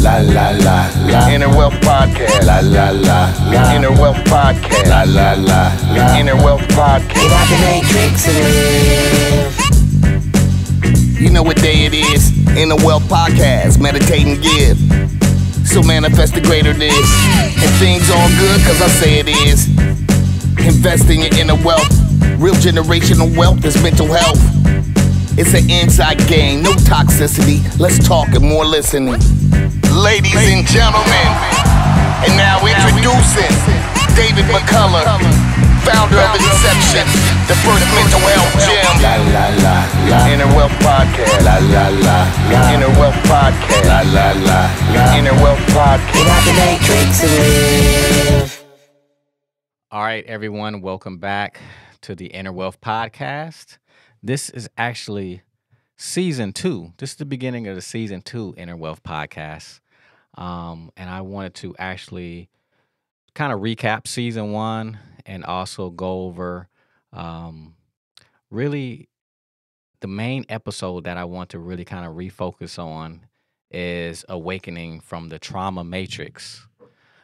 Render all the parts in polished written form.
La la la la. Inner Wealth Podcast. La la la la. Inner Wealth Podcast. La la la la. Inner Wealth Podcast. Get out the matrix and live. You know what day it is? Inner Wealth Podcast. Meditate and give. So manifest the greater this. And things all good cause I say it is. Invest in your inner wealth. Real generational wealth is mental health. It's an inside game, no toxicity. Let's talk and more listening. Ladies and gentlemen, and now introducing David McCullar, founder of Inception, the first mental health gym. La la la la. Inner Wealth Podcast. La la la la. Inner Wealth Podcast. La la la la. Inner Wealth Get Podcast. out the matrix and live. All right, everyone, welcome back to the Inner Wealth Podcast. This is actually season 2. This is the beginning of the season 2 Inner Wealth Podcast. And I wanted to actually kind of recap season 1 and also go over really the main episode that I want to really kind of refocus on is awakening from the trauma matrix.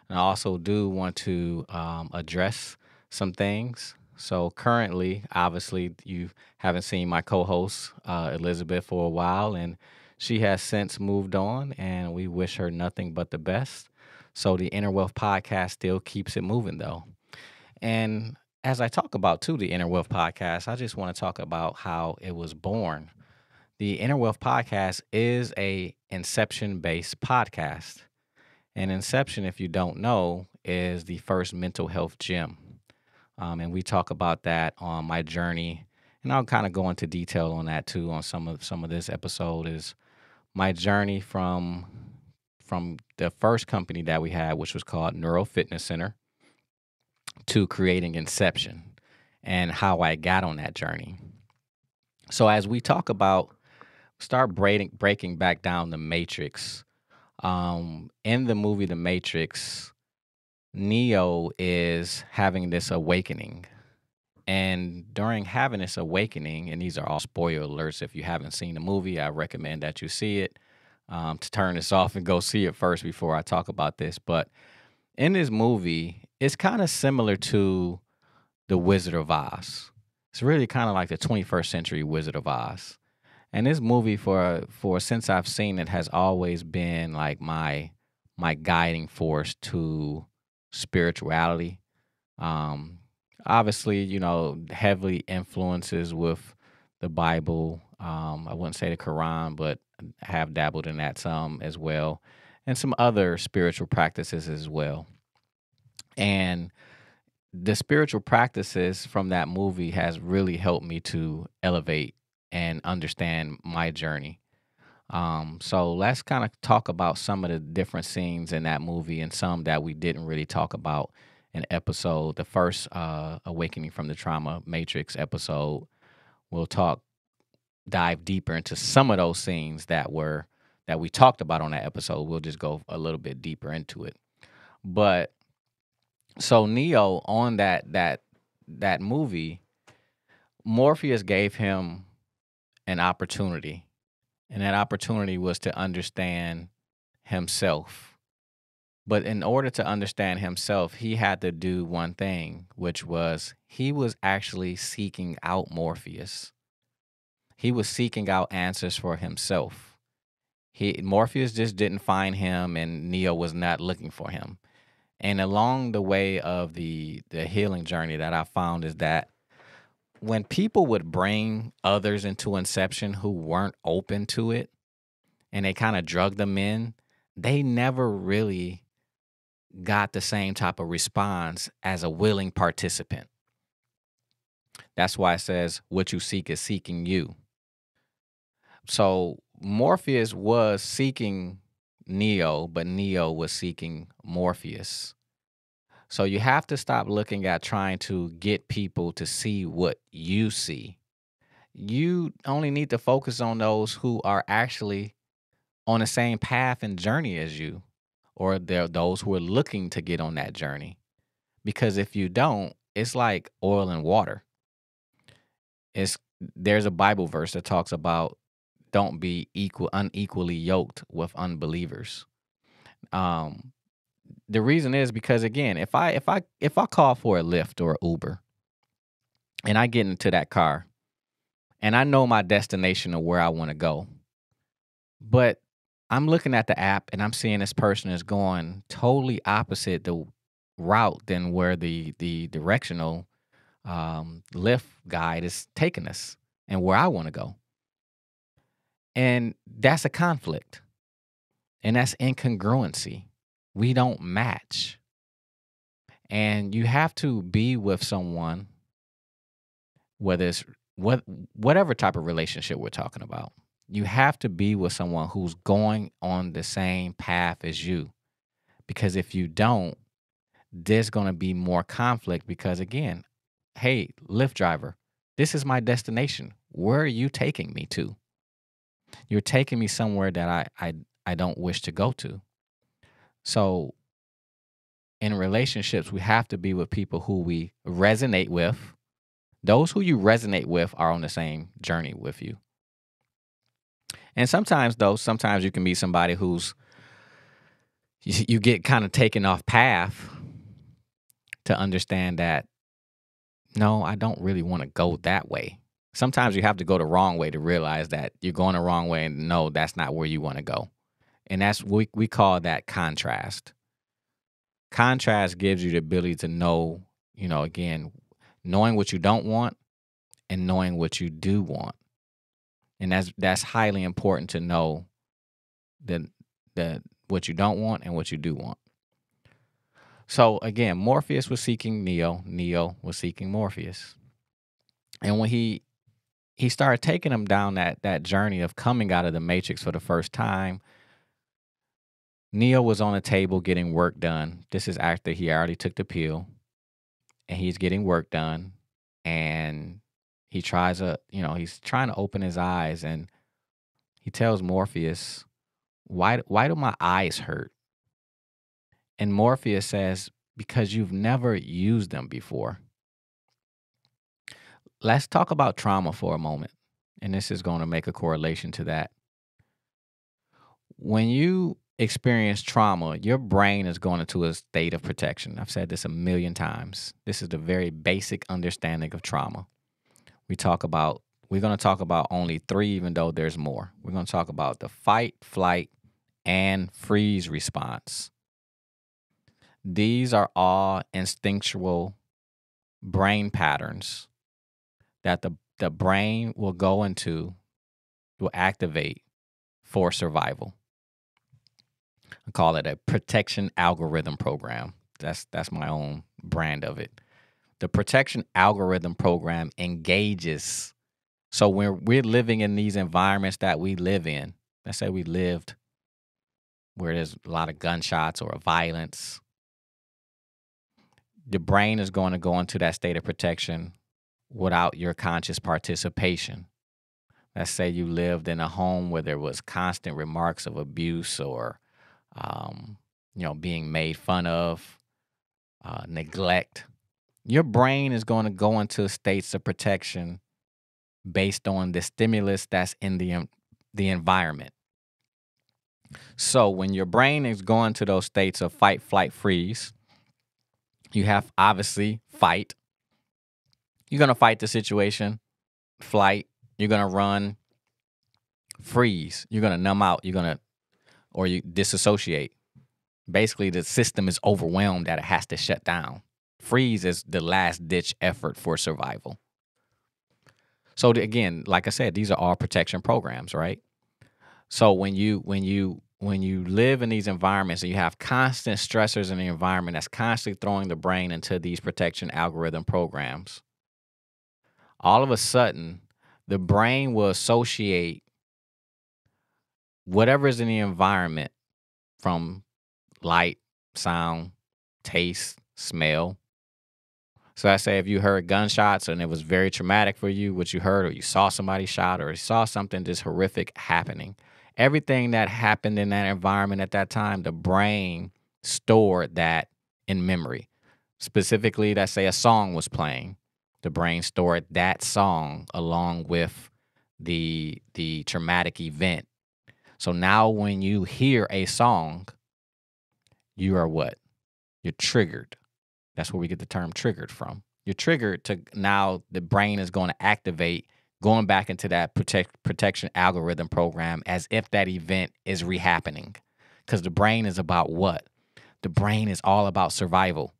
And I also do want to address some things. So currently, obviously, you haven't seen my co-host, Elizabeth, for a while, and she has since moved on, and we wish her nothing but the best. So the Inner Wealth Podcast still keeps it moving, though. And as I talk about, too, the Inner Wealth Podcast, I just want to talk about how it was born. The Inner Wealth Podcast is a Inception-based podcast. And Inception, if you don't know, is the first mental health gym. And we talk about that on my journey, and I'll kind of go into detail on that too. On some of this episode is my journey from the first company that we had, which was called Neuro Fitness Center, to creating Inception, and how I got on that journey. So as we talk about, start breaking back down the Matrix. In the movie The Matrix, Neo is having this awakening, and during having this awakening, and these are all spoiler alerts, if you haven't seen the movie, I recommend that you see it, to turn this off and go see it first before I talk about this. But in this movie, it's kind of similar to The Wizard of Oz. It's really kind of like the 21st century Wizard of Oz. And this movie, for since I've seen it, has always been like my guiding force to spirituality. Obviously, heavily influences with the Bible. I wouldn't say the Quran, but have dabbled in that some as well, and some other spiritual practices as well. And the spiritual practices from that movie has really helped me to elevate and understand my journey. So let's kind of talk about some of the different scenes in that movie and some that we didn't really talk about in episode. The first Awakening from the Trauma Matrix episode, we'll dive deeper into some of those scenes that we talked about on that episode. We'll just go a little bit deeper into it. But so Neo on that movie, Morpheus gave him an opportunity. And that opportunity was to understand himself. But in order to understand himself, he had to do one thing, which was he was actually seeking out Morpheus. He was seeking out answers for himself. Morpheus just didn't find him, and Neo was not looking for him. And along the way of the healing journey that I found is that when people would bring others into Inception who weren't open to it, and they kind of drug them in, they never really got the same type of response as a willing participant. That's why it says, what you seek is seeking you. So Morpheus was seeking Neo, but Neo was seeking Morpheus. So you have to stop looking at trying to get people to see what you see. You only need to focus on those who are actually on the same path and journey as you, or they're those who are looking to get on that journey. Because if you don't, it's like oil and water. There's a Bible verse that talks about don't be unequally yoked with unbelievers. Um, the reason is because, again, if I call for a Lyft or Uber and I get into that car and I know my destination of where I want to go, but I'm looking at the app and I'm seeing this person is going totally opposite the route than where the directional Lyft guide is taking us and where I want to go. And that's a conflict. And that's incongruency. We don't match. And you have to be with someone, whether it's whatever type of relationship we're talking about. You have to be with someone who's going on the same path as you. Because if you don't, there's going to be more conflict because, again, hey, Lyft driver, this is my destination. Where are you taking me to? You're taking me somewhere that I don't wish to go to. So in relationships, we have to be with people who we resonate with. Those who you resonate with are on the same journey with you. And sometimes you can be somebody who's you get kind of taken off path to understand that, no, I don't really want to go that way. Sometimes you have to go the wrong way to realize that you're going the wrong way and no, that's not where you want to go. And that's we call that contrast. Contrast gives you the ability to know, again, knowing what you don't want and knowing what you do want. And that's highly important to know that what you don't want and what you do want. So again, Morpheus was seeking Neo. Neo was seeking Morpheus. And when he started taking him down that journey of coming out of the Matrix for the first time, Neo was on a table getting work done. This is after he already took the pill, and he's getting work done, and he's trying to open his eyes, and he tells Morpheus, why do my eyes hurt? And Morpheus says, because you've never used them before. Let's talk about trauma for a moment, and this is going to make a correlation to that. When you experience trauma, your brain is going into a state of protection. I've said this a million times. This is the very basic understanding of trauma. We're going to talk about only 3, even though there's more. We're going to talk about the fight, flight, and freeze response. These are all instinctual brain patterns that the brain will activate for survival. I call it a protection algorithm program. That's my own brand of it. The protection algorithm program engages. So when we're living in these environments that we live in, let's say we lived where there's a lot of gunshots or violence, the brain is going to go into that state of protection without your conscious participation. Let's say you lived in a home where there was constant remarks of abuse or being made fun of, neglect. Your brain is going to go into states of protection based on the stimulus that's in the environment. So when your brain is going to those states of fight, flight, freeze, you have obviously fight. You're going to fight the situation. Flight, you're going to run. Freeze, you're going to numb out. Or you disassociate. Basically, the system is overwhelmed that it has to shut down. Freeze is the last ditch effort for survival. So again, like I said, these are all protection programs, right? So when you live in these environments and you have constant stressors in the environment that's constantly throwing the brain into these protection algorithm programs, all of a sudden, the brain will associate whatever is in the environment from light, sound, taste, smell. So I say if you heard gunshots and it was very traumatic for you, what you heard, or you saw somebody shot, or you saw something just horrific happening, everything that happened in that environment at that time, the brain stored that in memory. Specifically, let's say a song was playing. The brain stored that song along with the traumatic event. So now when you hear a song, you are what? You're triggered. That's where we get the term triggered from. You're triggered to now the brain is going to activate, going back into that protection algorithm program as if that event is rehappening. Because the brain is about what? The brain is all about survival.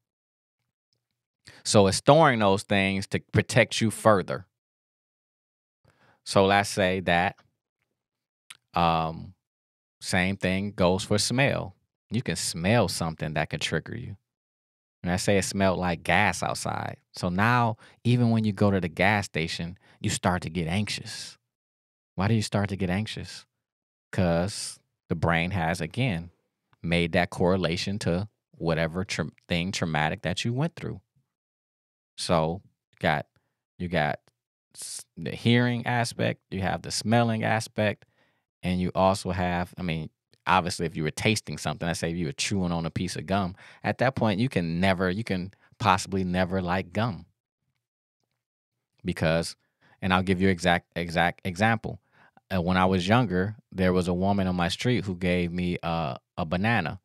So it's storing those things to protect you further. So let's say that same thing goes for smell. You can smell something that could trigger you. And I say it smelled like gas outside. So now, even when you go to the gas station, you start to get anxious. Why do you start to get anxious? Because the brain has, again, made that correlation to whatever thing traumatic that you went through. So you got the hearing aspect, you have the smelling aspect, and you also have, obviously, if you were tasting something, let's say if you were chewing on a piece of gum, at that point, you can possibly never like gum. Because, and I'll give you exact example. When I was younger, there was a woman on my street who gave me a banana.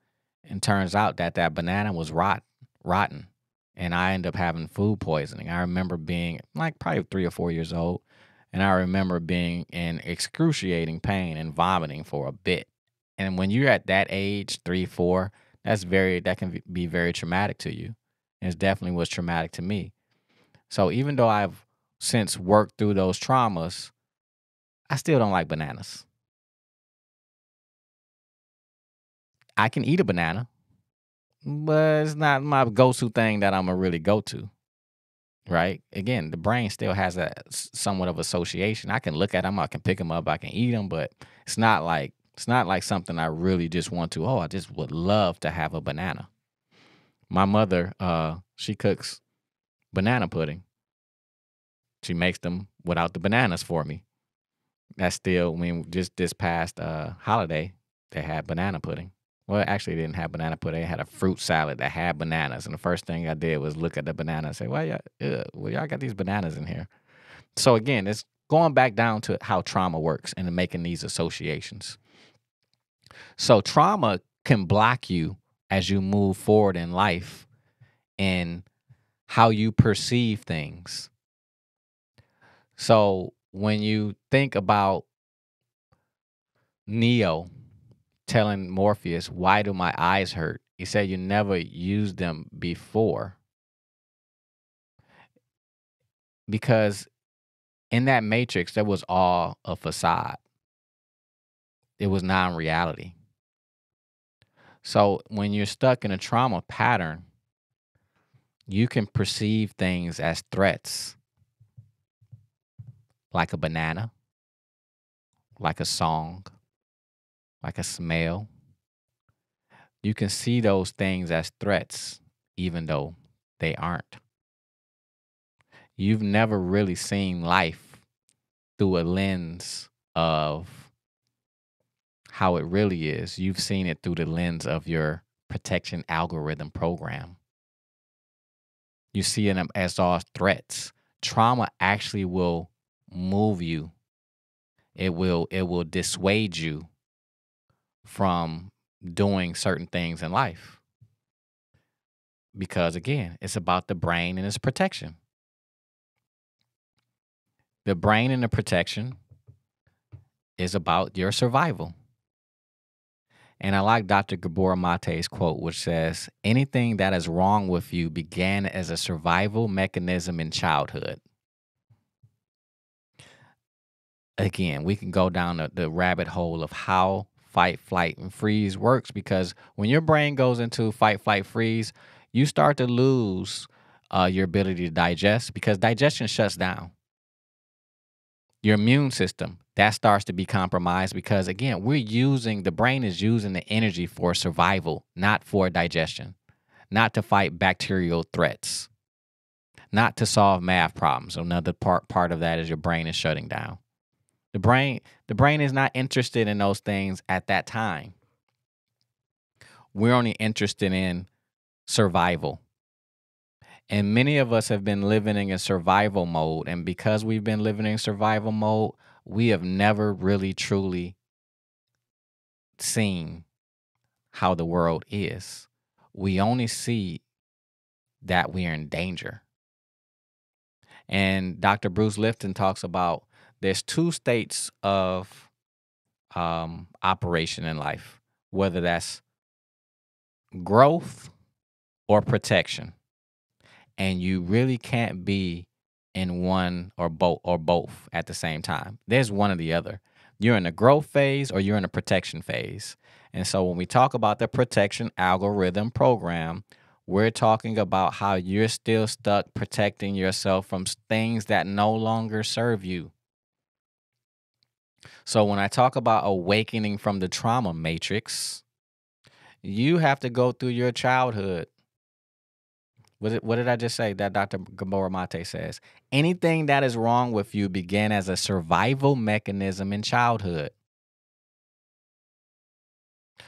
And turns out that banana was rotten. And I ended up having food poisoning. I remember being like probably 3 or 4 years old. And I remember being in excruciating pain and vomiting for a bit. And when you're at that age, 3, 4, that can be very traumatic to you. And it definitely was traumatic to me. So even though I've since worked through those traumas, I still don't like bananas. I can eat a banana, but it's not my go-to thing that I'm going to really go to. Right? Again, the brain still has a somewhat of association. I can look at them, I can pick them up, I can eat them, but it's not like something I really just want to. Oh, I just would love to have a banana. My mother, she cooks banana pudding. She makes them without the bananas for me. That's still, just this past holiday, they had banana pudding. Well, actually, they didn't have banana pudding. They had a fruit salad that had bananas. And the first thing I did was look at the banana and say, well, y'all got these bananas in here. So again, it's going back down to how trauma works and making these associations. So trauma can block you as you move forward in life in how you perceive things. So when you think about Neo telling Morpheus, why do my eyes hurt? He said, you never used them before. Because in that matrix, there was all a facade. It was non-reality. So when you're stuck in a trauma pattern, you can perceive things as threats. Like a banana, like a song, like a smell. You can see those things as threats, even though they aren't. You've never really seen life through a lens of how it really is. You've seen it through the lens of your protection algorithm program. You see them as all threats. Trauma actually will move you. It will dissuade you from doing certain things in life. Because again, it's about the brain and its protection. The brain and the protection is about your survival. And I like Dr. Gabor Mate's quote, which says, anything that is wrong with you began as a survival mechanism in childhood. Again, we can go down the rabbit hole of how fight, flight, and freeze works, because when your brain goes into fight, flight, freeze, you start to lose your ability to digest, because digestion shuts down. Your immune system, that starts to be compromised, because again, the brain is using the energy for survival, not for digestion, not to fight bacterial threats, not to solve math problems. Another part of that is your brain is shutting down. The brain is not interested in those things at that time. We're only interested in survival. And many of us have been living in a survival mode. And because we've been living in survival mode, we have never really truly seen how the world is. we only see that we're in danger. And Dr. Bruce Lipton talks about there's two states of operation in life, whether that's growth or protection. And you really can't be in one or both at the same time. There's one or the other. You're in the growth phase or you're in the protection phase. And so when we talk about the protection algorithm program, we're talking about how you're still stuck protecting yourself from things that no longer serve you. So when I talk about awakening from the trauma matrix, you have to go through your childhood. What did I just say that Dr. Gabor Mate says? Anything that is wrong with you began as a survival mechanism in childhood.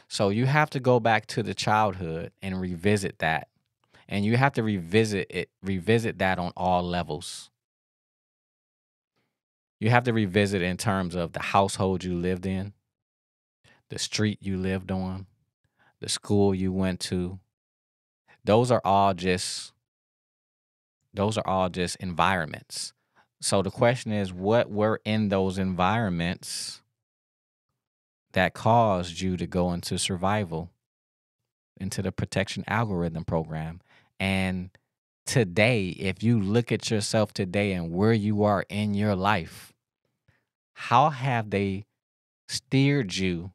So you have to go back to the childhood and revisit that. And you have to revisit that on all levels. You have to revisit in terms of the household you lived in, the street you lived on, the school you went to. Those are all just environments. So the question is, what were in those environments that caused you to go into survival, into the protection algorithm program? And today, if you look at yourself today and where you are in your life, how have they steered you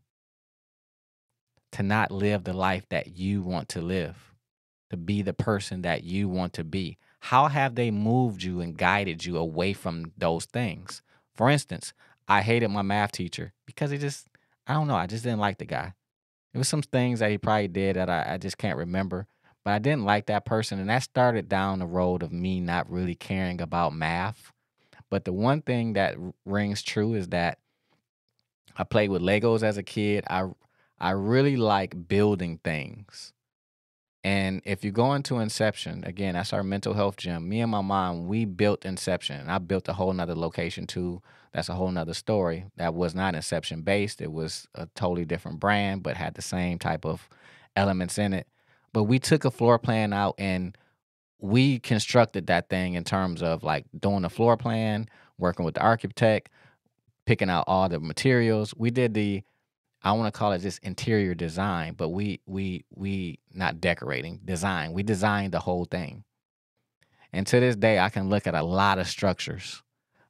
to not live the life that you want to live, to be the person that you want to be? How have they moved you and guided you away from those things? For instance, I hated my math teacher because I don't know, I just didn't like the guy. There was some things that he probably did that I just can't remember, but I didn't like that person. And that started down the road of me not really caring about math. But the one thing that rings true is that I played with Legos as a kid. I really like building things. And if you go into Inception, again, that's our mental health gym. Me and my mom, we built Inception. And I built a whole nother location too. That's a whole nother story. That was not Inception based. It was a totally different brand, but had the same type of elements in it. But we took a floor plan out and we constructed that thing in terms of like doing the floor plan, working with the architect, picking out all the materials. We did I want to call it just interior design, but we not decorating, design. We designed the whole thing. And to this day, I can look at a lot of structures,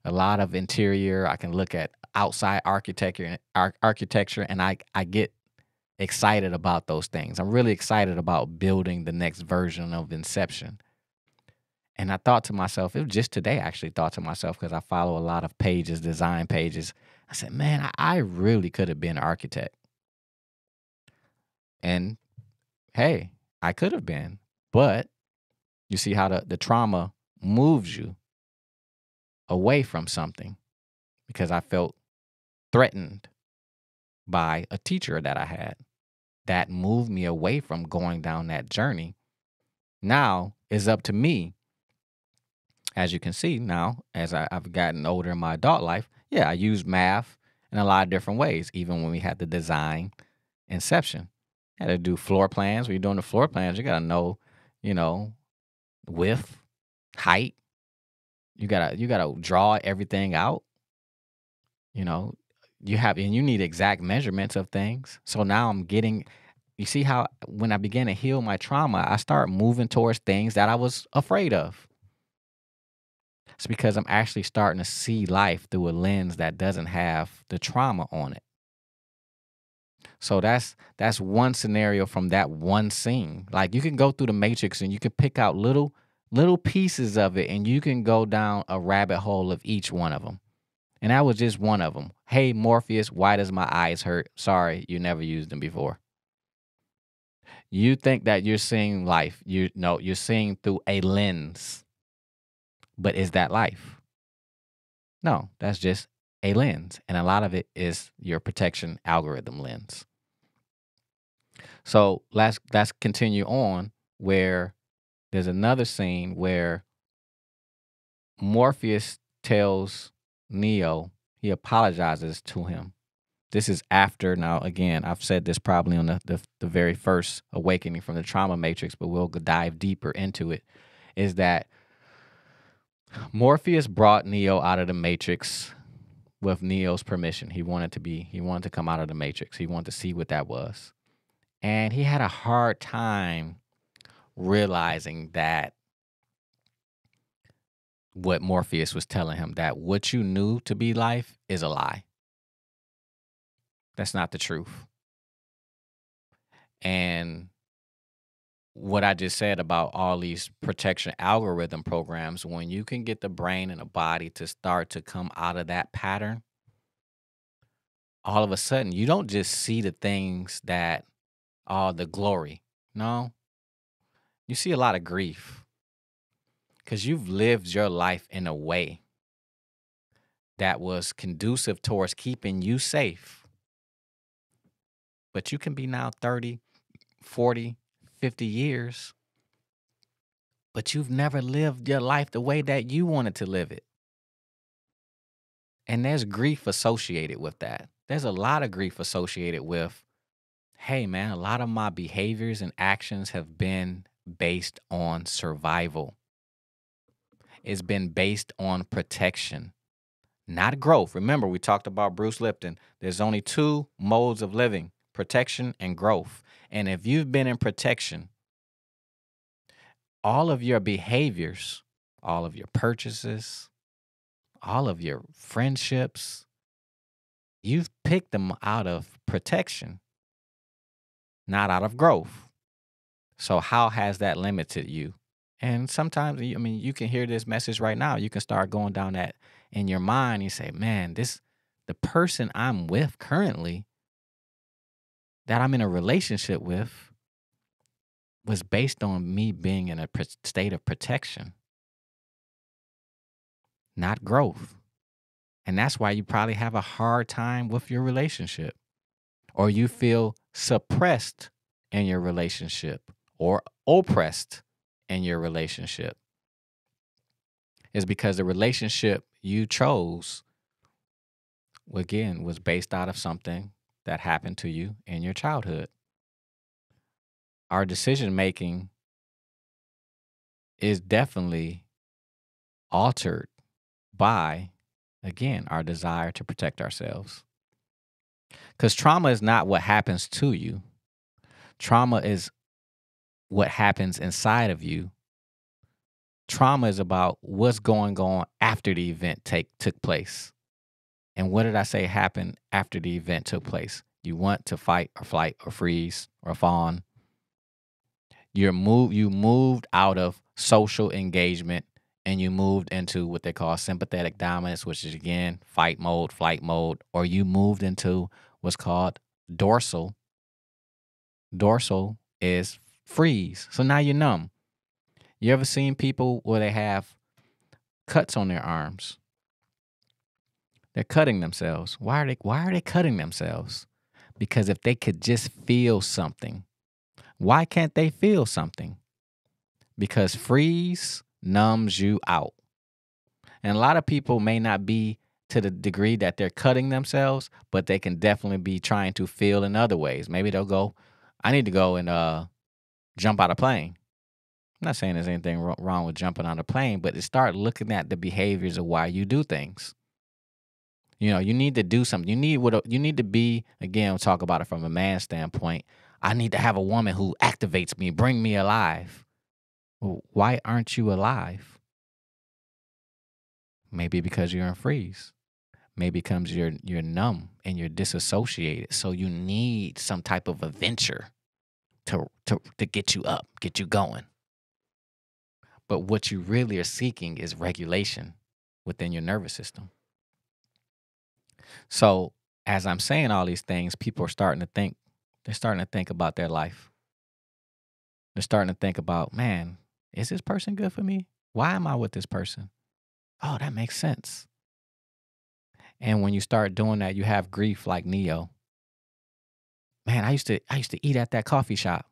a lot of interior. I can look at outside architecture, and I get excited about those things. I'm really excited about building the next version of Inception. And I thought to myself, it was just today I actually thought to myself, because I follow a lot of pages, design pages. I said, man, I really could have been an architect. And hey, I could have been. But you see how the trauma moves you away from something, because I felt threatened by a teacher that I had that moved me away from going down that journey. Now it's up to me. As you can see now, as I've gotten older in my adult life, yeah, I use math in a lot of different ways. Even when we had the design Inception, I had to do floor plans. When you're doing the floor plans, you got to know, width, height. You gotta draw everything out. You know, you need exact measurements of things. So now I'm getting. You see how when I began to heal my trauma, I start moving towards things that I was afraid of. It's because I'm actually starting to see life through a lens that doesn't have the trauma on it. So that's one scenario from that one scene. Like, you can go through the matrix and you can pick out little pieces of it, and you can go down a rabbit hole of each one of them. And that was just one of them. Hey, Morpheus, why does my eyes hurt? Sorry, you never used them before. You think that you're seeing life. You're seeing through a lens. But is that life? No, that's just a lens. And a lot of it is your protection algorithm lens. So let's continue on, where there's another scene where Morpheus tells Neo, he apologizes to him This is after, now again, I've said this probably on the very first awakening from the trauma matrix, but we'll dive deeper into it, is that Morpheus brought Neo out of the matrix with Neo's permission. He wanted to come out of the matrix. He wanted to see what that was. And he had a hard time realizing that what Morpheus was telling him, that what you knew to be life is a lie. That's not the truth. And what I just said about all these protection algorithm programs, when you can get the brain and the body to start to come out of that pattern, all of a sudden you don't just see the things that are the glory. No, you see a lot of grief because you've lived your life in a way that was conducive towards keeping you safe. But you can be now 30, 40, 50 years, but you've never lived your life the way that you wanted to live it. And there's grief associated with that. There's a lot of grief associated with, hey man, a lot of my behaviors and actions have been based on survival. It's been based on protection, not growth. Remember, we talked about Bruce Lipton. There's only two modes of living: protection and growth. And if you've been in protection, all of your behaviors, all of your purchases, all of your friendships, you've picked them out of protection, not out of growth. So how has that limited you? And sometimes, I mean, you can hear this message right now. You can start going down that in your mind. You say, man, the person I'm with currently, that I'm in a relationship with, was based on me being in a state of protection, not growth. And that's why you probably have a hard time with your relationship, or you feel suppressed in your relationship or oppressed in your relationship. Is because the relationship you chose, again, was based out of something that happened to you in your childhood. Our decision making is definitely altered by, again, our desire to protect ourselves. Because trauma is not what happens to you. Trauma is what happens inside of you. Trauma is about what's going on after the event took place. And what did I say happened after the event took place? You want to fight or flight or freeze or fawn. You moved out of social engagement and you moved into what they call sympathetic dominance, which is, again, fight mode, flight mode, or you moved into what's called dorsal. Dorsal is freeze. So now you're numb. You ever seen people where they have cuts on their arms? They're cutting themselves. Why are they cutting themselves? Because if they could just feel something. Why can't they feel something? Because freeze numbs you out. And a lot of people may not be to the degree that they're cutting themselves, but they can definitely be trying to feel in other ways. Maybe they'll go, I need to go and jump out of a plane. I'm not saying there's anything wrong with jumping on a plane, but to start looking at the behaviors of why you do things. You know, you need to do something. You need to be, again, we'll talk about it from a man's standpoint. I need to have a woman who activates me, bring me alive. Well, why aren't you alive? Maybe because you're in freeze. Maybe because you're numb and you're disassociated. So you need some type of adventure to get you up, get you going. But what you really are seeking is regulation within your nervous system. So as I'm saying all these things, people are starting to think. They're starting to think about their life. They're starting to think about, man, is this person good for me? Why am I with this person? Oh, that makes sense. And when you start doing that, you have grief like Neo. Man, I used to eat at that coffee shop.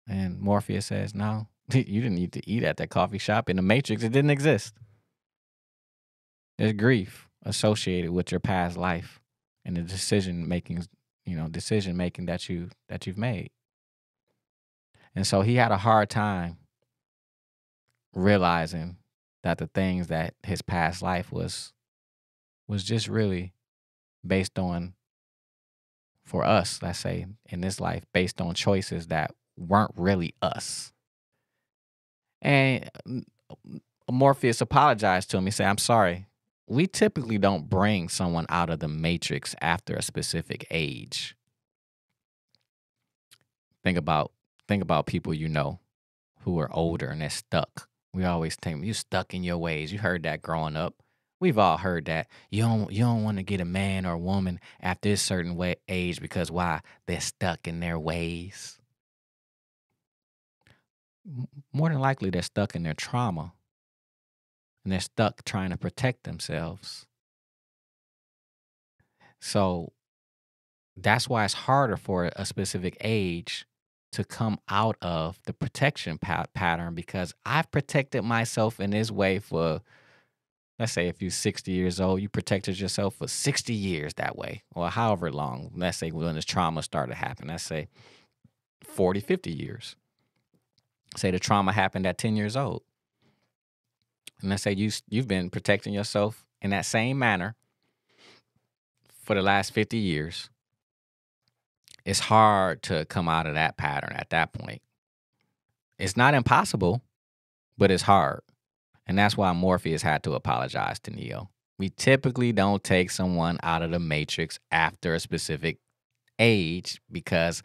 And Morpheus says, no, you didn't need to eat at that coffee shop. In the Matrix, it didn't exist. There's grief associated with your past life. and the decision making that you've made. And so he had a hard time realizing that the things that his past life was just really based on, for us, let's say, in this life, based on choices that weren't really us. And Morpheus apologized to him. He said, "I'm sorry. We typically don't bring someone out of the matrix after a specific age." Think about people who are older and they're stuck. We always think, "You stuck in your ways." You heard that growing up. We've all heard that. You don't want to get a man or a woman after this certain age because why? They're stuck in their ways. More than likely, they're stuck in their trauma, and they're stuck trying to protect themselves. So that's why it's harder for a specific age to come out of the protection pattern, because I've protected myself in this way for, let's say, if you're 60 years old, you protected yourself for 60 years that way, or however long. Let's say when this trauma started happening, let's say 40, 50 years. Say the trauma happened at 10 years old. And let's say you've been protecting yourself in that same manner for the last 50 years. It's hard to come out of that pattern at that point. It's not impossible, but it's hard. And that's why Morpheus had to apologize to Neo. We typically don't take someone out of the matrix after a specific age because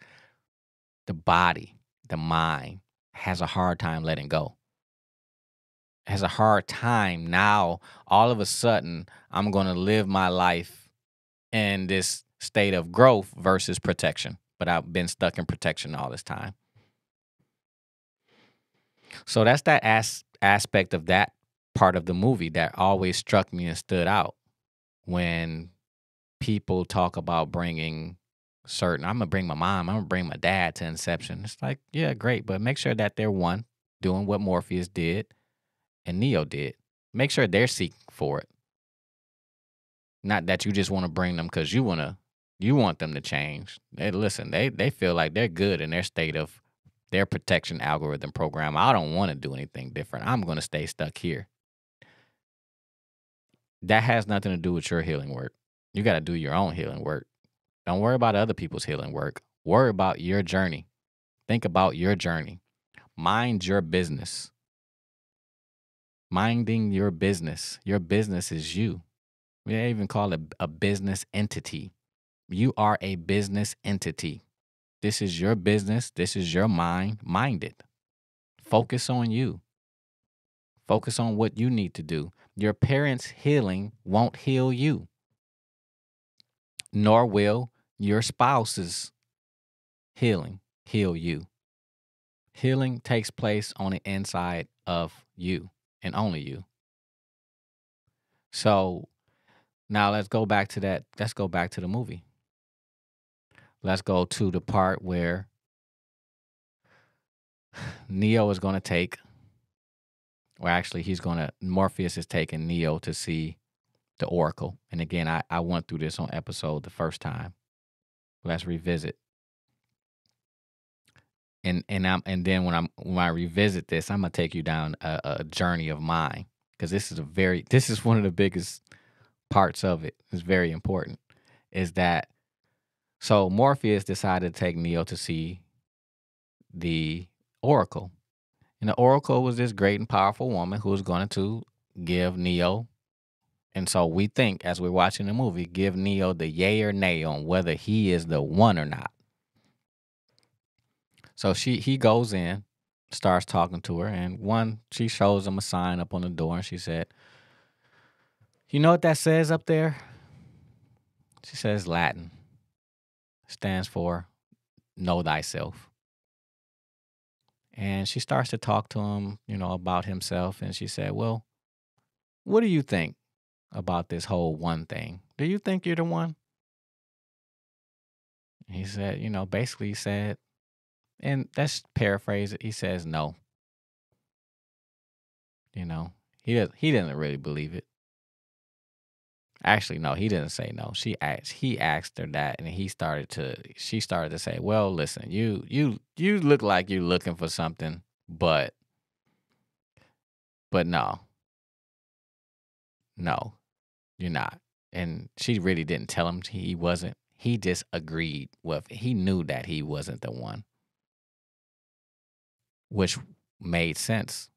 the body, the mind, has a hard time letting go. Has a hard time now, all of a sudden, I'm going to live my life in this state of growth versus protection. But I've been stuck in protection all this time. So that's that aspect of that part of the movie that always struck me and stood out when people talk about bringing certain, I'm going to bring my mom, I'm going to bring my dad to Inception. It's like, yeah, great, but make sure that they're one, doing what Morpheus did and Neo did. Make sure they're seeking for it. Not that you just want to bring them because you want them to change. They feel like they're good in their state of their protection algorithm program. I don't want to do anything different. I'm going to stay stuck here. That has nothing to do with your healing work. You got to do your own healing work. Don't worry about other people's healing work. Worry about your journey. Think about your journey. Mind your business. Minding your business. Your business is you. We even call it a business entity. You are a business entity. This is your business. This is your mind. Mind it. Focus on you. Focus on what you need to do. Your parents' healing won't heal you, nor will your spouse's healing heal you. Healing takes place on the inside of you and only you. So now let's go back to that. Let's go back to the movie. Let's go to the part where Neo is going to take, or actually Morpheus is taking Neo to see the Oracle. And again, I went through this on episode the first time. Let's revisit. And then when I revisit this, I'm gonna take you down a journey of mine, because this is one of the biggest parts of it. It's very important. Is that so Morpheus decided to take Neo to see the Oracle. And the Oracle was this great and powerful woman who was going to give Neo, and so we think as we're watching the movie, give Neo the yay or nay on whether he is the one or not. So he goes in, starts talking to her, and she shows him a sign up on the door, and she said, "You know what that says up there?" She says Latin. Stands for know thyself. And she starts to talk to him, about himself, and she said, "Well, what do you think about this whole one thing? Do you think you're the one?" He said, basically he said, and let's paraphrase it, he says no. He doesn't really believe it. Actually, no, he didn't say no. He asked her that, and she started to say, "Well, listen, you look like you're looking for something, but no, no, you're not." And she really didn't tell him he wasn't. He just agreed with. He knew that he wasn't the one, which made sense.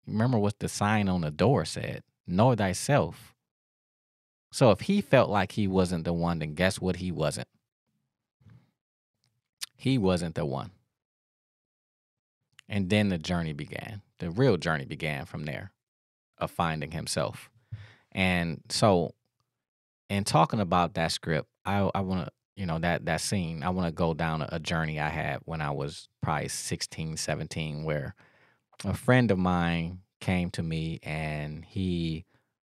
Remember what the sign on the door said: "Know thyself." So if he felt like he wasn't the one, then guess what? He wasn't. He wasn't the one. And then the journey began. The real journey began from there of finding himself. And so, in talking about that script, I want to, that scene, I want to go down a journey I had when I was probably 16, 17, where a friend of mine came to me and he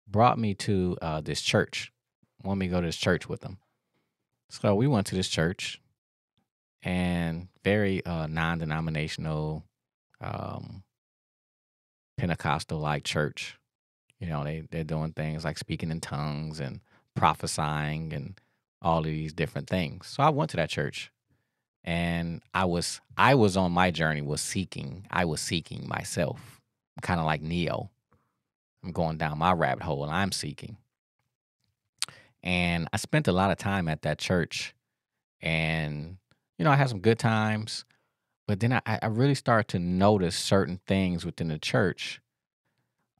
brought me to this church, wanted me to go to this church with him. So we went to this church, and very non-denominational, Pentecostal-like church. They're doing things like speaking in tongues and prophesying and all of these different things. So I went to that church, and I was on my journey. I was seeking myself, kind of like Neo. I'm going down my rabbit hole, and I'm seeking. And I spent a lot of time at that church, and I had some good times. But then I really started to notice certain things within the church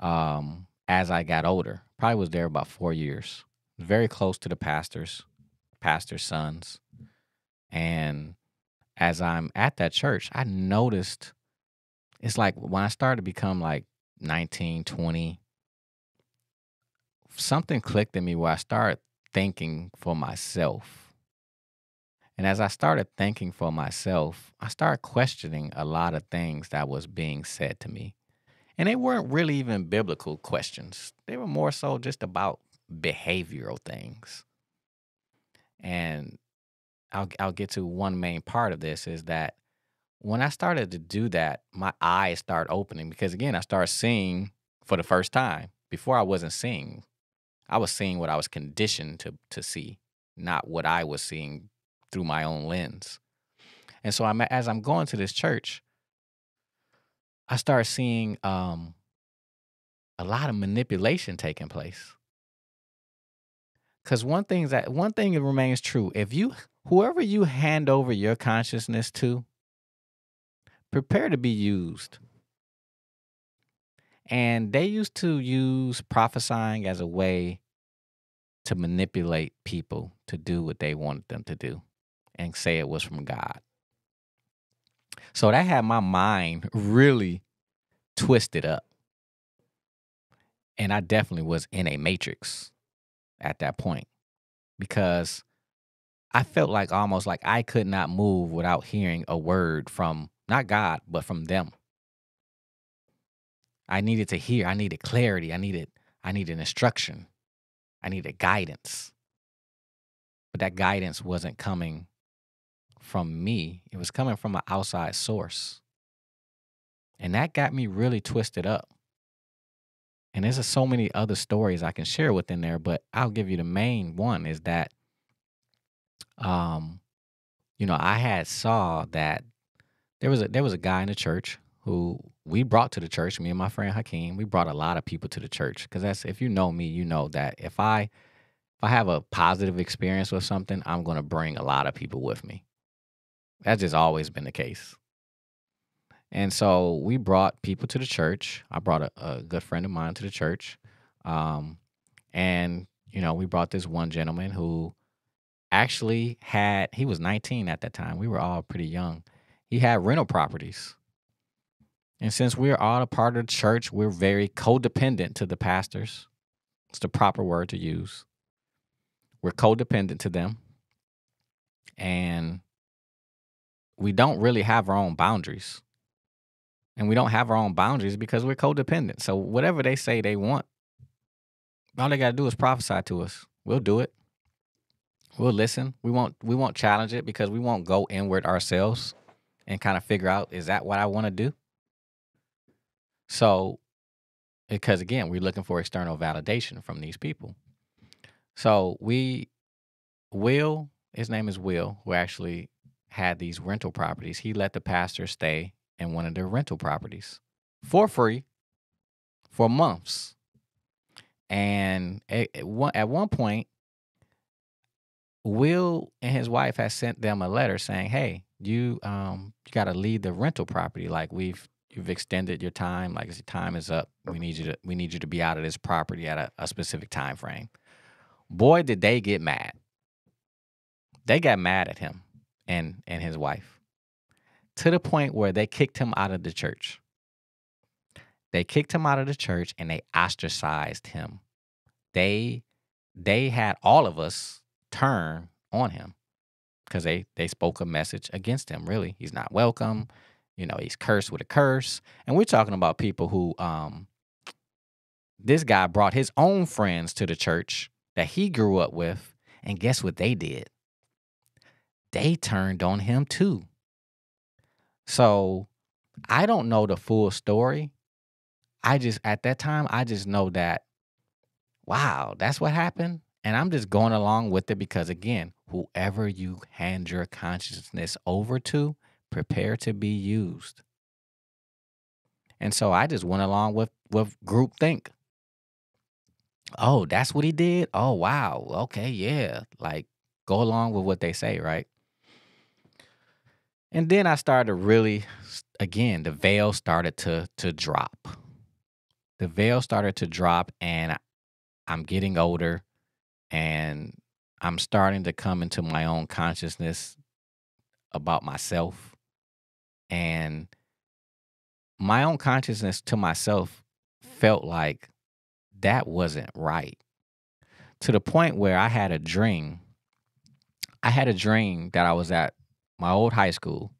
as I got older. Probably was there about 4 years. Very close to the pastor's sons. And as I'm at that church, I noticed it's like when I started to become like 19, 20, something clicked in me where I started thinking for myself. And as I started thinking for myself, I started questioning a lot of things that was being said to me. And they weren't really even biblical questions. They were more so just about behavioral things. And I'll get to one main part of this is that when I started to do that, my eyes started opening because, again, I started seeing for the first time. Before I wasn't seeing. I was seeing what I was conditioned to see, not what I was seeing through my own lens. And so as I'm going to this church, I started seeing a lot of manipulation taking place. Because one thing that remains true: whoever you hand over your consciousness to, prepare to be used. And they used to use prophesying as a way to manipulate people to do what they wanted them to do and say it was from God. So that had my mind really twisted up. And I definitely was in a matrix at that point because I felt like almost like I could not move without hearing a word from not God, but from them. I needed to hear. I needed clarity. I needed instruction. I needed guidance. But that guidance wasn't coming from me. It was coming from an outside source. And that got me really twisted up. And there's so many other stories I can share within there, but I'll give you the main one is that, I had saw that there was a guy in the church who we brought to the church, me and my friend Hakeem. We brought a lot of people to the church because if you know me, you know that if I have a positive experience with something, I'm going to bring a lot of people with me. That's just always been the case. And so we brought people to the church. I brought a good friend of mine to the church. And we brought this one gentleman who actually he was 19 at that time. We were all pretty young. He had rental properties. And since we're all a part of the church, we're very codependent to the pastors. It's the proper word to use. We're codependent to them. And we don't really have our own boundaries. And we don't have our own boundaries because we're codependent. So whatever they say they want, all they got to do is prophesy to us. We'll do it. We'll listen. We won't challenge it because we won't go inward ourselves and kind of figure out, is that what I want to do? So, because again, we're looking for external validation from these people. So his name is Will, who actually had these rental properties. He let the pastor stay in one of their rental properties for free for months. And at one point, Will and his wife had sent them a letter saying, "Hey, you got to leave the rental property. Like you've extended your time. Like your time is up. We need you to be out of this property at a specific time frame." Boy, did they get mad. They got mad at him and his wife to the point where they kicked him out of the church. They kicked him out of the church and they ostracized him. They had all of us turn on him because they spoke a message against him. Really, he's not welcome. He's cursed with a curse. And we're talking about people who this guy brought his own friends to the church that he grew up with, and guess what they did? They turned on him too. So I don't know the full story. At that time, I just know that, wow, that's what happened. And I'm just going along with it because, again, whoever you hand your consciousness over to, prepare to be used. And so I just went along with groupthink. Oh, that's what he did? Oh, wow. Okay, yeah. Like, go along with what they say, right? And then I started to really, again, the veil started to drop. The veil started to drop, and I'm getting older, and I'm starting to come into my own consciousness about myself. And my own consciousness to myself felt like that wasn't right. To the point where I had a dream. I had a dream that I was at my old high school.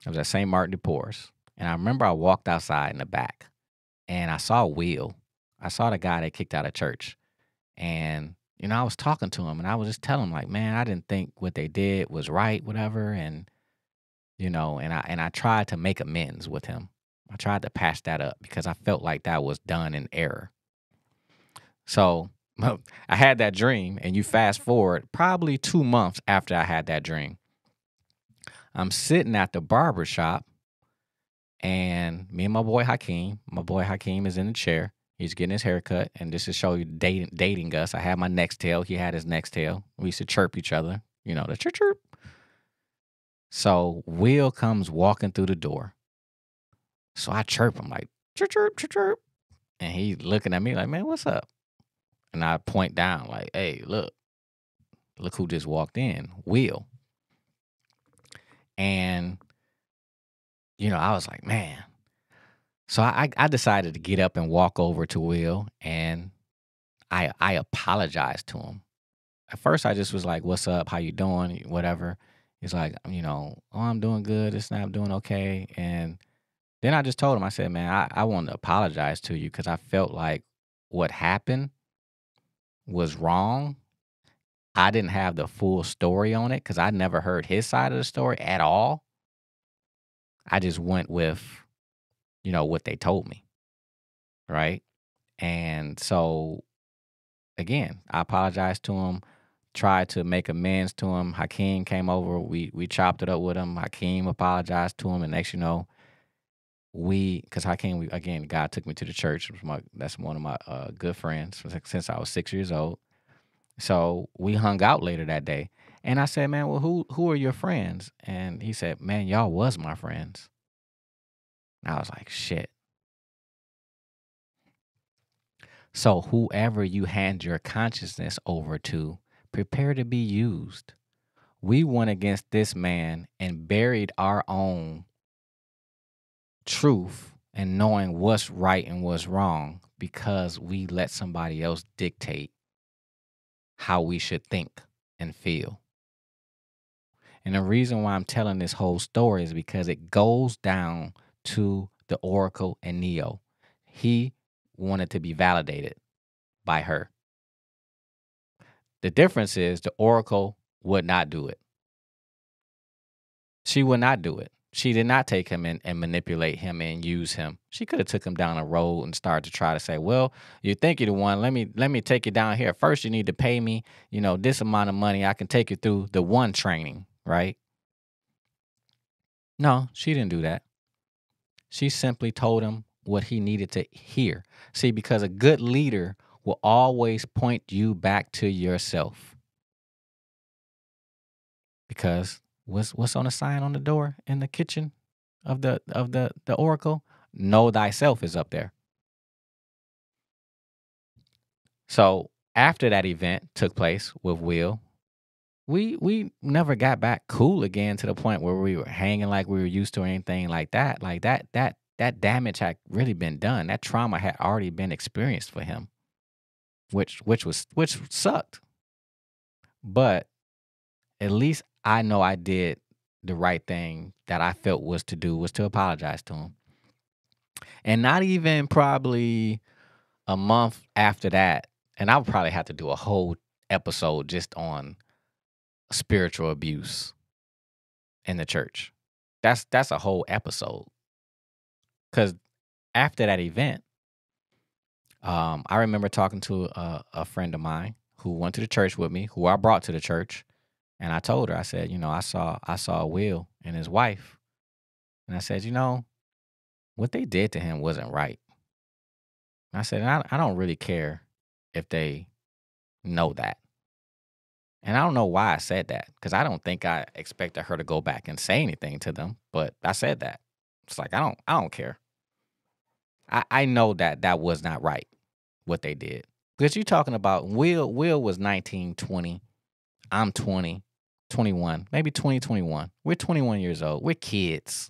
I was at St. Martin de Porres. And I remember I walked outside in the back and I saw Will. I saw the guy that kicked out of church. And, I was talking to him and I was just telling him, like, man, I didn't think what they did was right, whatever. And, and I tried to make amends with him. I tried to patch that up because I felt like that was done in error. So I had that dream, and you fast forward probably 2 months after I had that dream. I'm sitting at the barber shop, and me and my boy Hakeem is in the chair. He's getting his hair cut, and this is show you dating us. I had my next tail. He had his next tail. We used to chirp each other, the chirp chirp. So Will comes walking through the door. So I chirp him like, chirp, chirp, chirp, chirp. And he's looking at me like, man, what's up? And I point down like, hey, look who just walked in, Will. And, I was like, man. So I decided to get up and walk over to Will, and I apologized to him. At first, I just was like, what's up? How you doing? Whatever. He's like, oh, I'm doing good. I'm doing okay. And then I just told him, I said, man, I want to apologize to you because I felt like what happened was wrong. I didn't have the full story on it because I never heard his side of the story at all. I just went with, what they told me. Right. And so, again, I apologized to him, tried to make amends to him. Hakeem came over. We chopped it up with him. Hakeem apologized to him. And next, because Hakeem, again, God took me to the church. That's one of my good friends since I was 6 years old. So we hung out later that day. And I said, man, well, who are your friends? And he said, man, y'all was my friends. And I was like, shit. So whoever you hand your consciousness over to, prepare to be used. We went against this man and buried our own truth and knowing what's right and what's wrong because we let somebody else dictate how we should think and feel. And the reason why I'm telling this whole story is because it goes down to the Oracle and Neo. He wanted to be validated by her. The difference is the Oracle would not do it. She would not do it. She did not take him in and manipulate him and use him. She could have took him down a road and started to try to say, well, you think you're the one. Let me take you down here. First, you need to pay me, this amount of money. I can take you through the one training, right? No, she didn't do that. She simply told him what he needed to hear. See, because a good leader will always point you back to yourself. Because what's on the sign on the door in the kitchen of the oracle? Know thyself is up there. So after that event took place with Will, we never got back cool again to the point where we were hanging like we were used to or anything like that. Like that damage had really been done. That trauma had already been experienced for him, which sucked. But at least I know I did the right thing that I felt was to apologize to him. And not even probably a month after that, and I would probably have to do a whole episode just on spiritual abuse in the church. That's a whole episode. Because after that event, I remember talking to a friend of mine who went to the church with me, who I brought to the church, and I told her, I said, I saw Will and his wife, and I said, what they did to him wasn't right. And I said, I don't really care if they know that. And I don't know why I said that, because I don't think I expected her to go back and say anything to them, but I said that. It's like, I don't care. I know that was not right, what they did. Because you're talking about Will was 19, 20. I'm 20, 21, maybe 20, 21. We're 21 years old. We're kids.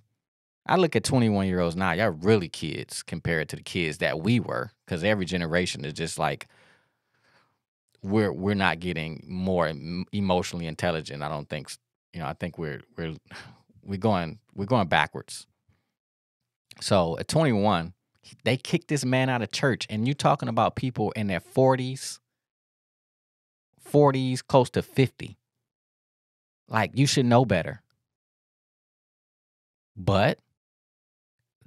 I look at 21-year-olds now. Y'all really kids compared to the kids that we were, because every generation is just like, we're not getting more emotionally intelligent. I don't think, I think we're going backwards. So at 21, they kicked this man out of church, and you talking about people in their 40s, close to 50. Like, you should know better. But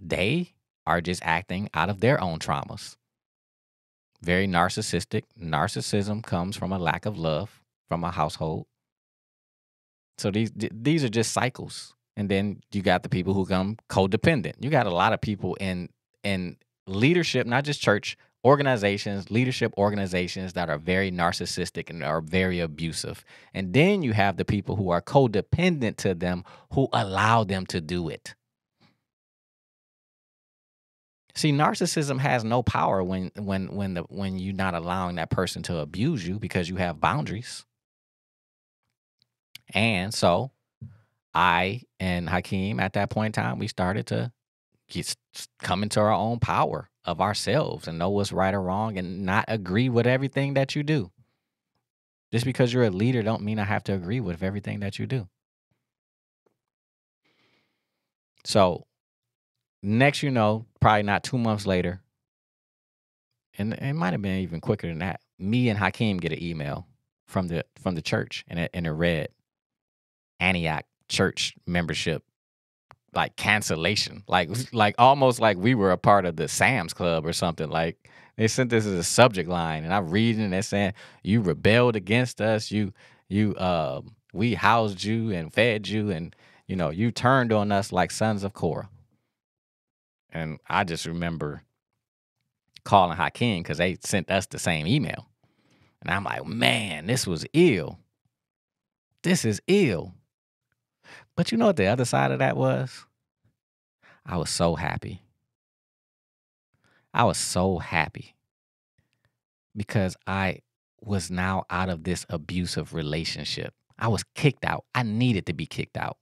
they are just acting out of their own traumas. Very narcissistic. Narcissism comes from a lack of love from a household. So these are just cycles. And then you got the people who come codependent. You got a lot of people in leadership, not just church organizations, leadership organizations that are very narcissistic and are very abusive. And then you have the people who are codependent to them, who allow them to do it. See, narcissism has no power when you're not allowing that person to abuse you, because you have boundaries. And so I and Hakeem, at that point in time, we started to come into our own power of ourselves and know what's right or wrong and not agree with everything that you do. Just because you're a leader don't mean I have to agree with everything that you do. So next, probably not 2 months later, and it might have been even quicker than that, me and Hakeem get an email from the church, and it read, Antioch church membership, like, cancellation, like almost like we were a part of the Sam's Club or something. Like, they sent this as a subject line, and I'm reading, and they're saying, you rebelled against us, we housed you and fed you, and you turned on us like sons of Korah. And I just remember calling Hakeem, because they sent us the same email, and I'm like, man, this was ill. This is ill. But you know what the other side of that was? I was so happy. I was so happy because I was now out of this abusive relationship. I was kicked out. I needed to be kicked out.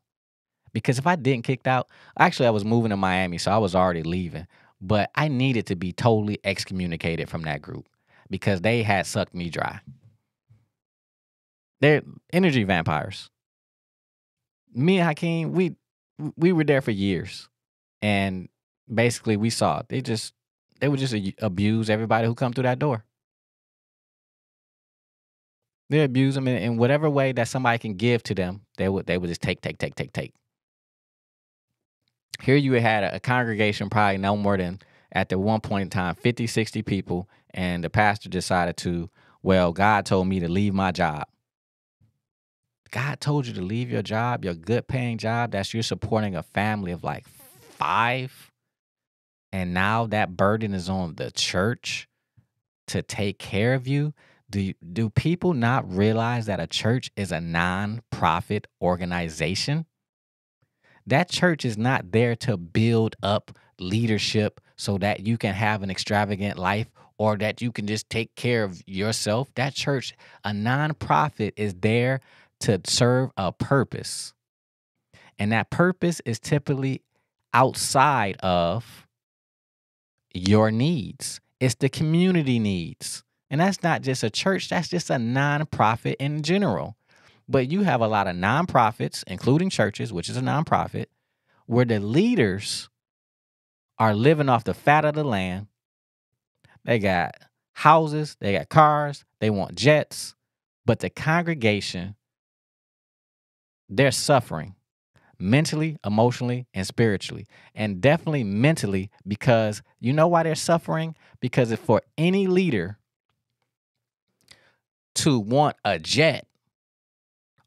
Because if I didn't kicked out, actually I was moving to Miami, so I was already leaving. But I needed to be totally excommunicated from that group because they had sucked me dry. They're energy vampires. Me and Hakeem, we were there for years. And basically we saw they would just abuse everybody who come through that door. They abuse them in whatever way that somebody can give to them. They would just take. Here you had a congregation, probably no more than at the one point in time, 50, 60 people, and the pastor decided to, well, God told me to leave my job. God told you to leave your job, your good paying job, that's you're supporting a family of like 5. And now that burden is on the church to take care of you. Do people not realize that a church is a non-profit organization? That church is not there to build up leadership so that you can have an extravagant life or that you can just take care of yourself. That church, a nonprofit, is there to serve a purpose. And that purpose is typically outside of your needs. It's the community needs. And that's not just a church, that's just a nonprofit in general. But you have a lot of nonprofits, including churches, which is a nonprofit, where the leaders are living off the fat of the land. They got houses, they got cars, they want jets, but the congregation, they're suffering mentally, emotionally, and spiritually. And definitely mentally, because you know why they're suffering? Because if for any leader to want a jet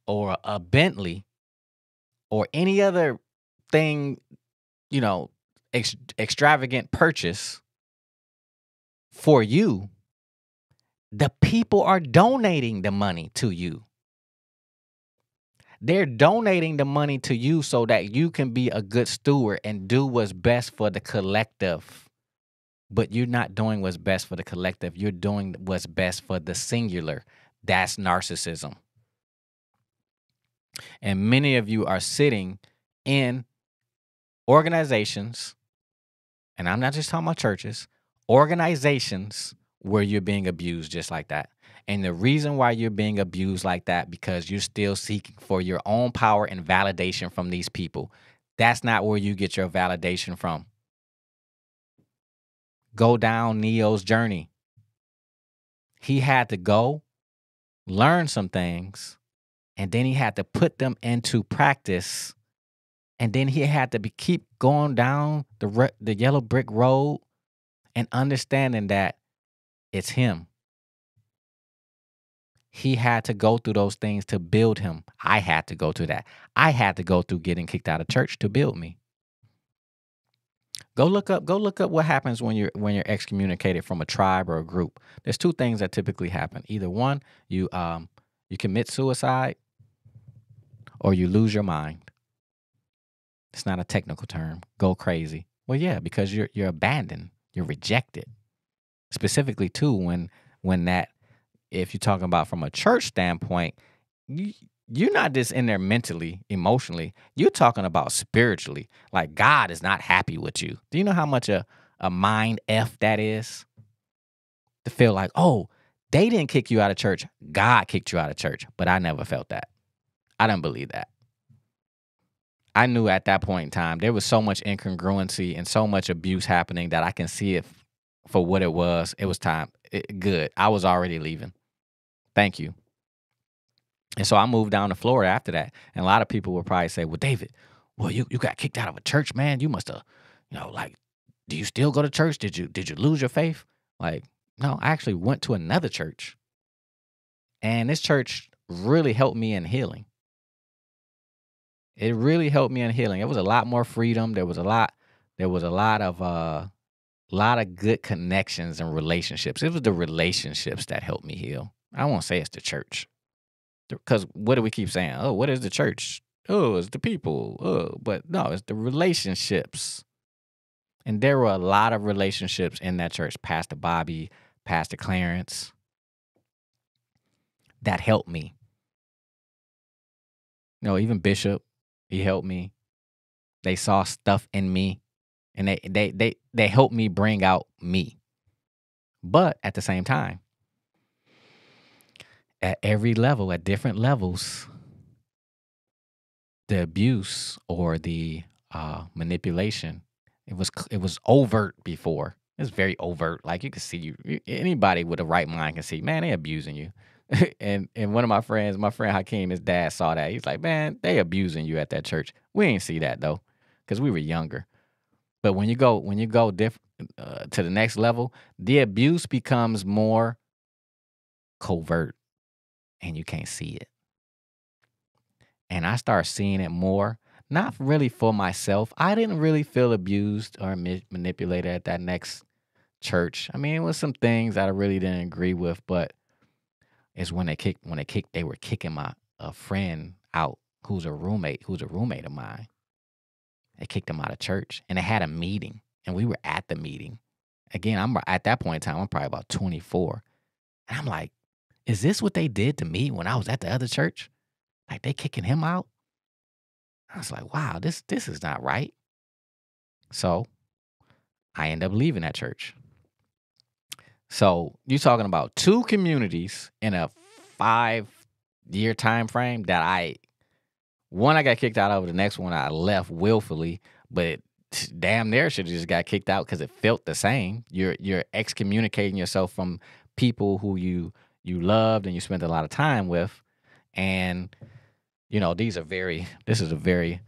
or a Bentley or any other thing, extravagant purchase for you, the people are donating the money to you. They're donating the money to you so that you can be a good steward and do what's best for the collective. But you're not doing what's best for the collective. You're doing what's best for the singular. That's narcissism. And many of you are sitting in organizations, and I'm not just talking about churches, organizations where you're being abused just like that. And the reason why you're being abused like that, because you're still seeking for your own power and validation from these people. That's not where you get your validation from. Go down Neo's journey. He had to go learn some things, and then he had to put them into practice. And then he had to keep going down the yellow brick road and understanding that it's him. He had to go through those things to build him. I had to go through that. I had to go through getting kicked out of church to build me. Go look up what happens when you're excommunicated from a tribe or a group. There's 2 things that typically happen. Either one, you commit suicide, or you lose your mind. It's not a technical term. Go crazy. Well, yeah, because you're abandoned. You're rejected. Specifically, too, when that, if you're talking about from a church standpoint, you're not just in there mentally, emotionally. You're talking about spiritually. Like, God is not happy with you. Do you know how much a mind F that is? To feel like, oh, they didn't kick you out of church. God kicked you out of church. But I never felt that. I didn't believe that. I knew at that point in time there was so much incongruency and so much abuse happening that I can see it for what it was. It was time. Good. I was already leaving. Thank you. And so I moved down to Florida after that. And a lot of people will probably say, well, David, you got kicked out of a church, man. You must have, do you still go to church? Did you lose your faith? Like, no, I actually went to another church. And this church really helped me in healing. It really helped me in healing. It was a lot more freedom. There was a lot of good connections and relationships. It was the relationships that helped me heal. I won't say it's the church. Because what do we keep saying? Oh, what is the church? Oh, it's the people. Oh, but no, it's the relationships. And there were a lot of relationships in that church. Pastor Bobby, Pastor Clarence, that helped me. Even Bishop, he helped me. They saw stuff in me, and they helped me bring out me. But at the same time, at every level, at different levels, the abuse or the manipulation, it was overt before. It was very overt. Like, you could see, anybody with a right mind can see, man, they abusing you. and one of my friend Hakeem, his dad saw that. He's like, man, they abusing you at that church. We ain't see that though, because we were younger. But when you go to the next level, the abuse becomes more covert and you can't see it. And I start seeing it more, not really for myself. I didn't really feel abused or manipulated at that next church. I mean, it was some things that I really didn't agree with, but it's they were kicking my a friend out who's a roommate of mine. They kicked him out of church, and they had a meeting, and we were at the meeting. Again, I'm at that point in time, I'm probably about 24, and I'm like, is this what they did to me when I was at the other church? Like they kicking him out? I was like, wow, this is not right. So I end up leaving that church. So you're talking about two communities in a 5-year time frame that I got kicked out of. The next one I left willfully, but damn near should have just got kicked out because it felt the same. You're excommunicating yourself from people who you loved and you spent a lot of time with, and this is a very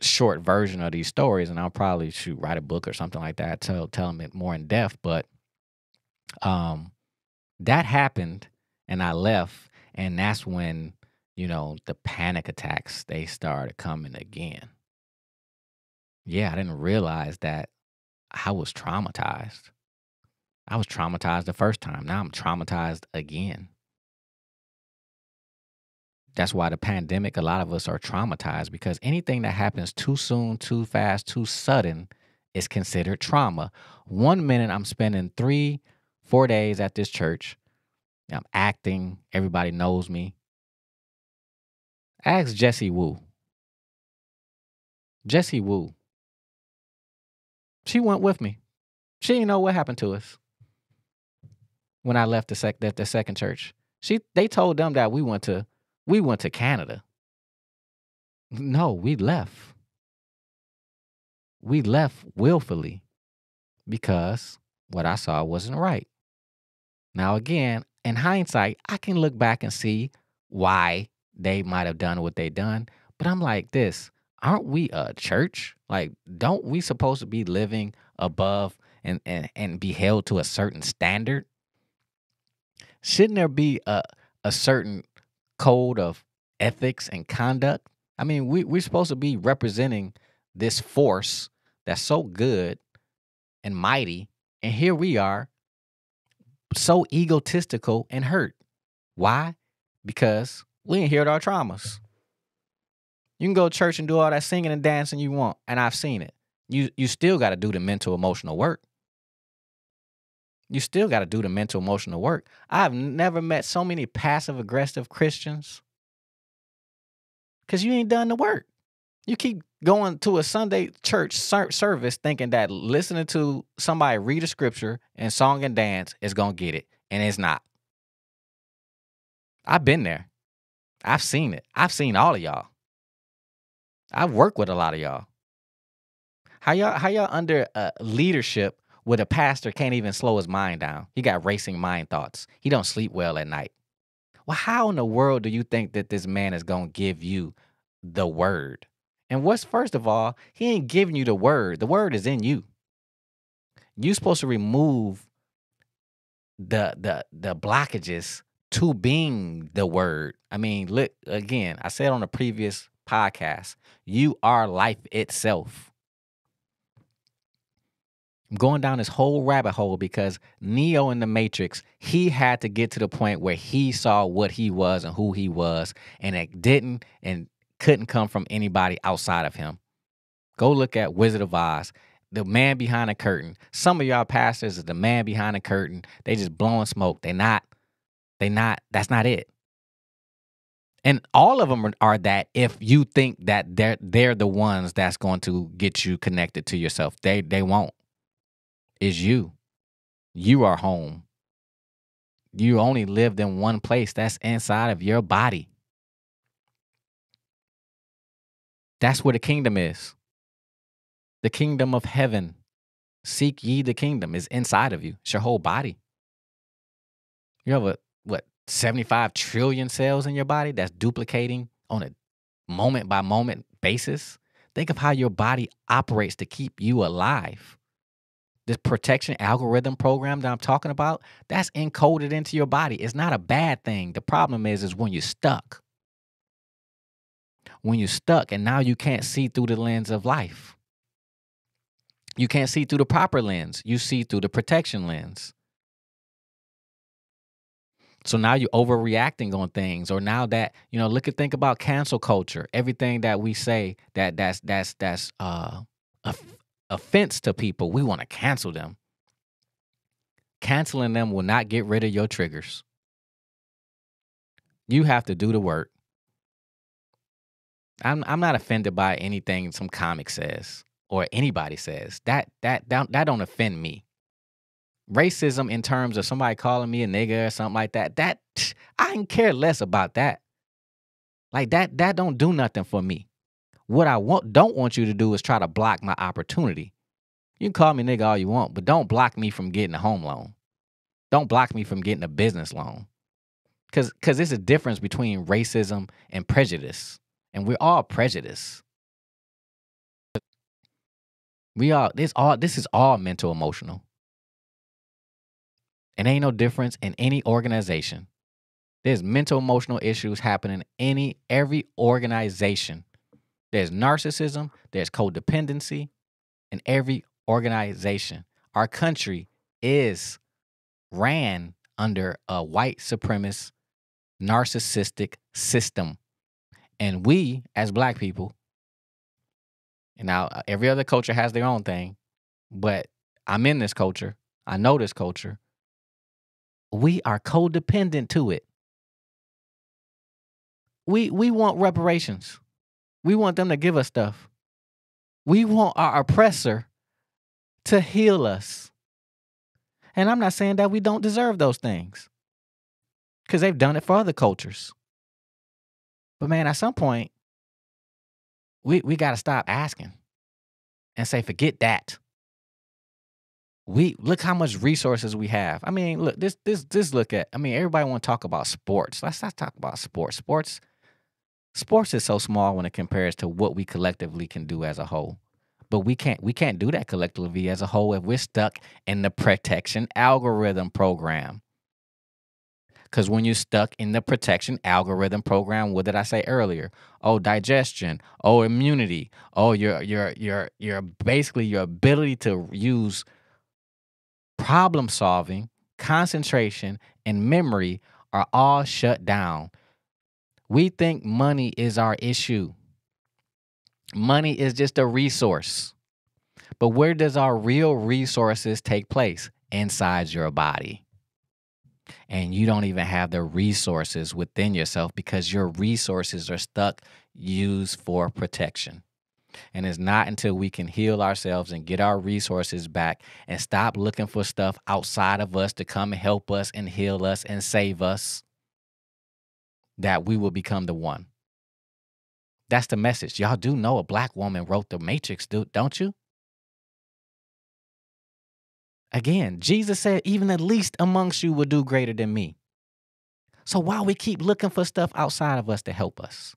short version of these stories, and I'll probably write a book or something like that to tell them it more in depth. But that happened, and I left, and that's when the panic attacks, they started coming again. Yeah, I didn't realize that I was traumatized. I was traumatized the first time. Now I'm traumatized again. That's why the pandemic, a lot of us are traumatized, because anything that happens too soon, too fast, too sudden is considered trauma. 1 minute I'm spending 3-4 days at this church. I'm acting. Everybody knows me. Ask Jessie Wu. Jessie Wu. She went with me. She didn't know what happened to us when I left the second church. They told them that we went to Canada. No, we left. We left willfully because what I saw wasn't right. Now again, in hindsight, I can look back and see why they might have done what they done. But I'm like this, aren't we a church? Like, don't we supposed to be living above and be held to a certain standard? Shouldn't there be a certain code of ethics and conduct? I mean, we're supposed to be representing this force that's so good and mighty, and here we are, so egotistical and hurt. Why? Because we ain't healed our traumas. You can go to church and do all that singing and dancing you want, and I've seen it. You still got to do the mental emotional work. You still got to do the mental emotional work. I've never met so many passive aggressive Christians because you ain't done the work. You keep going to a Sunday church service thinking that listening to somebody read a scripture and song and dance is going to get it, and it's not. I've been there. I've seen it. I've seen all of y'all. I've worked with a lot of y'all. How y'all under leadership with a pastor can't even slow his mind down? He got racing mind thoughts. He don't sleep well at night. Well, how in the world do you think that this man is going to give you the word? And first of all, he ain't giving you the word. The word is in you. You're supposed to remove the blockages to being the word. I mean, look, again, I said on a previous podcast, you are life itself. I'm going down this whole rabbit hole because Neo in the Matrix, he had to get to the point where he saw what he was and who he was, and it didn't and couldn't come from anybody outside of him. Go look at Wizard of Oz, the man behind the curtain. Some of y'all pastors is the man behind the curtain. They just blowing smoke. That's not it. And all of them are that if you think that they're the ones that's going to get you connected to yourself. They won't. It's you. You are home. You only lived in one place. That's inside of your body. That's where the kingdom is. The kingdom of heaven. Seek ye the kingdom is inside of you. It's your whole body. You have 75 trillion cells in your body that's duplicating on a moment by moment basis. Think of how your body operates to keep you alive. This protection algorithm program that I'm talking about, that's encoded into your body. It's not a bad thing. The problem is when you're stuck. When you're stuck and now you can't see through the lens of life. You can't see through the proper lens. You see through the protection lens. So now you're overreacting on things, or now that, think about cancel culture. Everything that we say that's offense to people, we want to cancel them. Canceling them will not get rid of your triggers. You have to do the work. I'm not offended by anything some comic says or anybody says. That don't offend me. Racism in terms of somebody calling me a nigga or something like that I can care less about that. Like that don't do nothing for me. What I don't want you to do is try to block my opportunity. You can call me nigga all you want, but don't block me from getting a home loan. Don't block me from getting a business loan. Cause there's a difference between racism and prejudice. And we're all prejudiced. This is all mental emotional. And ain't no difference in any organization. There's mental emotional issues happening in every organization. There's narcissism, there's codependency in every organization. Our country is ran under a white supremacist, narcissistic system. And we, as black people, and now every other culture has their own thing, but I'm in this culture. I know this culture. We are codependent to it. We want reparations. We want them to give us stuff. We want our oppressor to heal us. And I'm not saying that we don't deserve those things, because they've done it for other cultures. But man, at some point, we got to stop asking and say, forget that. We look how much resources we have. I mean, look, this look at, everybody want to talk about sports. Let's not talk about sports. Sports is so small when it compares to what we collectively can do as a whole. But we can't do that collectively as a whole if we're stuck in the protection algorithm program. Because when you're stuck in the protection algorithm program, what did I say earlier? Oh, digestion. Oh, immunity. Oh, your basically your ability to use problem solving, concentration, and memory are all shut down. We think money is our issue. Money is just a resource. But where does our real resources take place? Inside your body. And you don't even have the resources within yourself because your resources are stuck, used for protection. And it's not until we can heal ourselves and get our resources back and stop looking for stuff outside of us to come and help us and heal us and save us that we will become the one. That's the message. Y'all do know a black woman wrote the Matrix, don't you? Again, Jesus said, even the least amongst you will do greater than me. So why we keep looking for stuff outside of us to help us?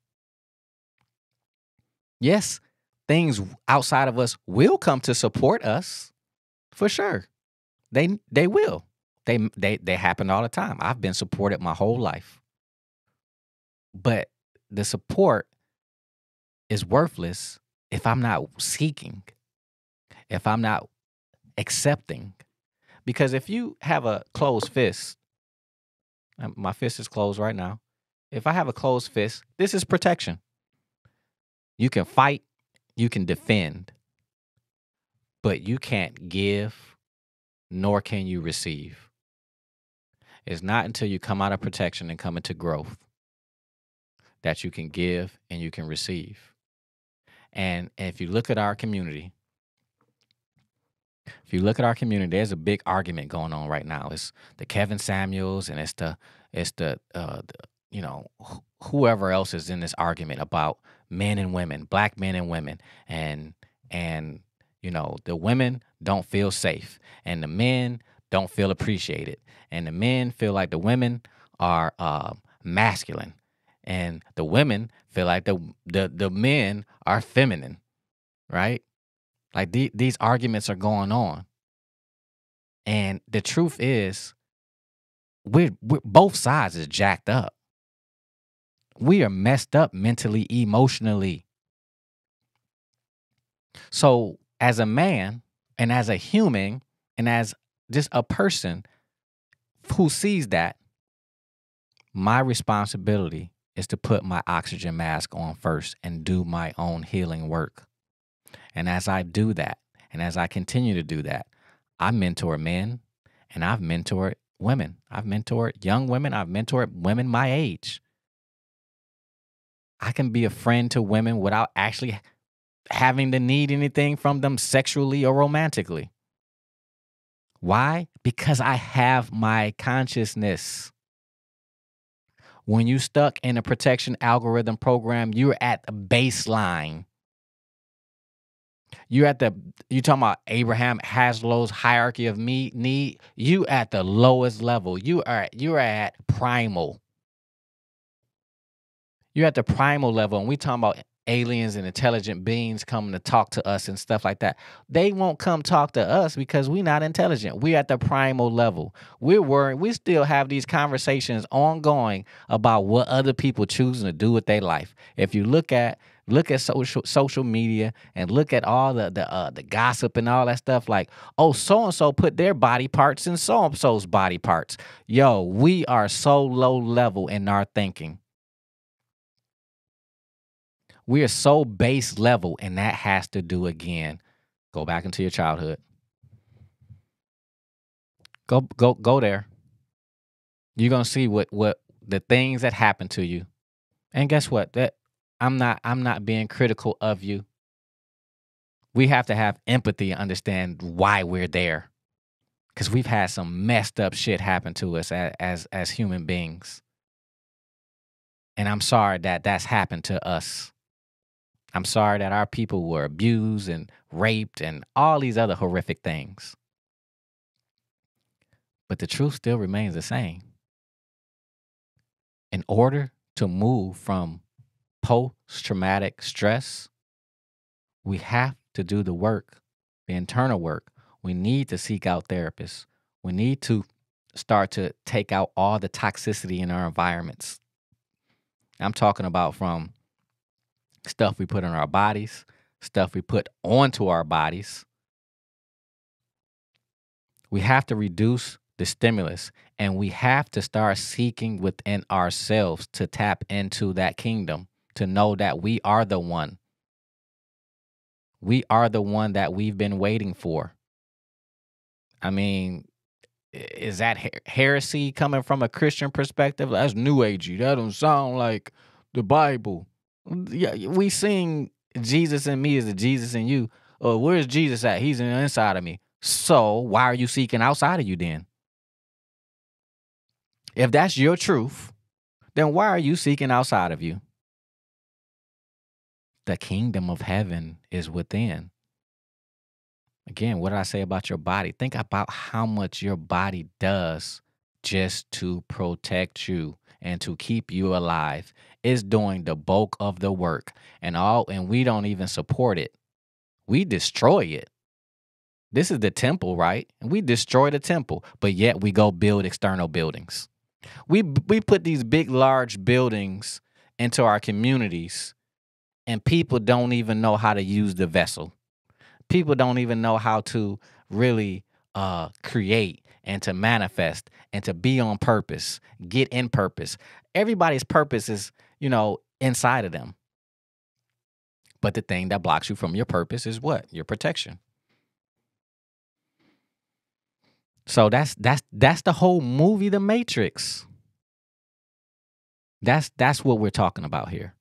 Yes, things outside of us will come to support us, for sure. They will. They happen all the time. I've been supported my whole life. But the support is worthless if I'm not seeking, if I'm not accepting. Because if you have a closed fist, my fist is closed right now. If I have a closed fist, this is protection. You can fight, you can defend, but you can't give, nor can you receive. It's not until you come out of protection and come into growth that you can give and you can receive. And if you look at our community, there's a big argument going on right now. It's the Kevin Samuels and it's the whoever else is in this argument about men and women, black men and women, and the women don't feel safe and the men don't feel appreciated, and the men feel like the women are masculine, and the women feel like the men are feminine. right? Like these arguments are going on. And the truth is, we're both sides is jacked up. We are messed up mentally, emotionally. So, as a man and as a human and as just a person who sees that, my responsibility is to put my oxygen mask on first and do my own healing work. And as I do that, and as I continue to do that, I mentor men and I've mentored women. I've mentored young women. I've mentored women my age. I can be a friend to women without actually having to need anything from them sexually or romantically. Why? Because I have my consciousness. When you stuck in a protection algorithm program, you're at the baseline. You talking about Abraham Maslow's hierarchy of need. You at the lowest level. You are at primal. You're at the primal level, and we talking about aliens and intelligent beings coming to talk to us and stuff like that. They won't come talk to us because we're not intelligent. We're at the primal level. We're worried. We still have these conversations ongoing about what other people choosing to do with their life. If you look at social media and look at all the gossip and all that stuff, like, oh, so and so put their body parts in so and so's body parts. Yo, we are so low level in our thinking. We are so base level, and that has to do, again, go back into your childhood. Go there. You're gonna see what the things that happen to you. And guess what? That I'm not being critical of you. We have to have empathy and understand why we're there. Because we've had some messed up shit happen to us as human beings. And I'm sorry that that's happened to us. I'm sorry that our people were abused and raped and all these other horrific things. But the truth still remains the same. In order to move from post-traumatic stress, we have to do the work, the internal work. We need to seek out therapists. We need to start to take out all the toxicity in our environments. I'm talking about from stuff we put in our bodies, stuff we put onto our bodies. We have to reduce the stimulus, and we have to start seeking within ourselves to tap into that kingdom, to know that we are the one. We are the one that we've been waiting for. I mean, is that heresy coming from a Christian perspective? That's new agey. That don't sound like the Bible. Yeah, we sing Jesus in me is the Jesus in you. Where's Jesus at? He's in the inside of me. So why are you seeking outside of you then? If that's your truth, then why are you seeking outside of you? The kingdom of heaven is within. Again, what did I say about your body? Think about how much your body does just to protect you and to keep you alive. It's doing the bulk of the work, and we don't even support it. We destroy it. This is the temple, right? And we destroy the temple, but yet we go build external buildings. We put these big, large buildings into our communities, and people don't even know how to use the vessel. People don't even know how to really create and to manifest and to be on purpose, get in purpose. Everybody's purpose is, inside of them. But the thing that blocks you from your purpose is what? Your protection. So that's the whole movie, The Matrix. That's what we're talking about here.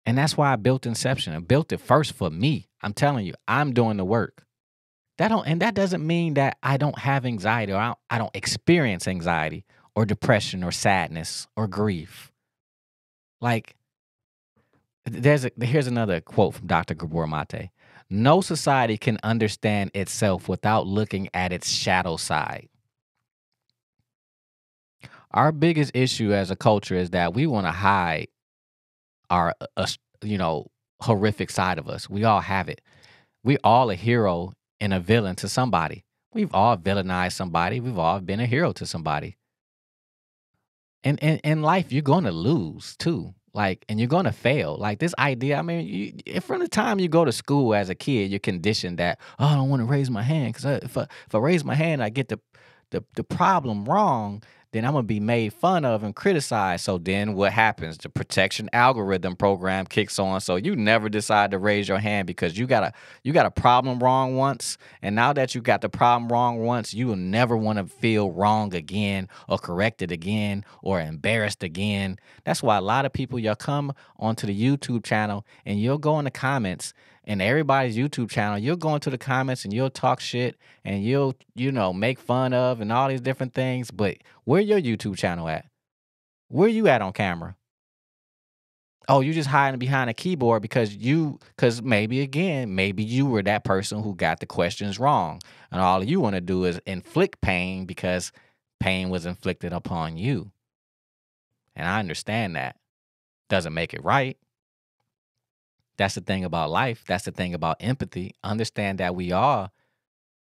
And that's why I built Inception. I built it first for me. I'm telling you, I'm doing the work. That doesn't mean that I don't have anxiety or I don't experience anxiety or depression or sadness or grief. Like, here's another quote from Dr. Gabor Mate. No society can understand itself without looking at its shadow side. Our biggest issue as a culture is that we want to hide our, horrific side of us. We all have it. We're all a hero and a villain to somebody. We've all villainized somebody. We've all been a hero to somebody. And in life, you're going to lose too. Like, and you're going to fail. Like this idea, I mean, from the time you go to school as a kid, you're conditioned that, oh, I don't want to raise my hand because if I raise my hand, I get the problem wrong, then I'm going to be made fun of and criticized. So then what happens? The protection algorithm program kicks on. So you never decide to raise your hand because you got a problem wrong once. And now that you got the problem wrong once, you will never want to feel wrong again or corrected again or embarrassed again. That's why a lot of people, you'll come onto the YouTube channel and you'll go in the comments and everybody's YouTube channel, you'll go into the comments and you'll talk shit and you'll, make fun of and all these different things. But where your YouTube channel at? Where you at on camera? Oh, you just hiding behind a keyboard because maybe you were that person who got the questions wrong. And all you want to do is inflict pain because pain was inflicted upon you. And I understand that. Doesn't make it right. That's the thing about life. That's the thing about empathy. Understand that we are,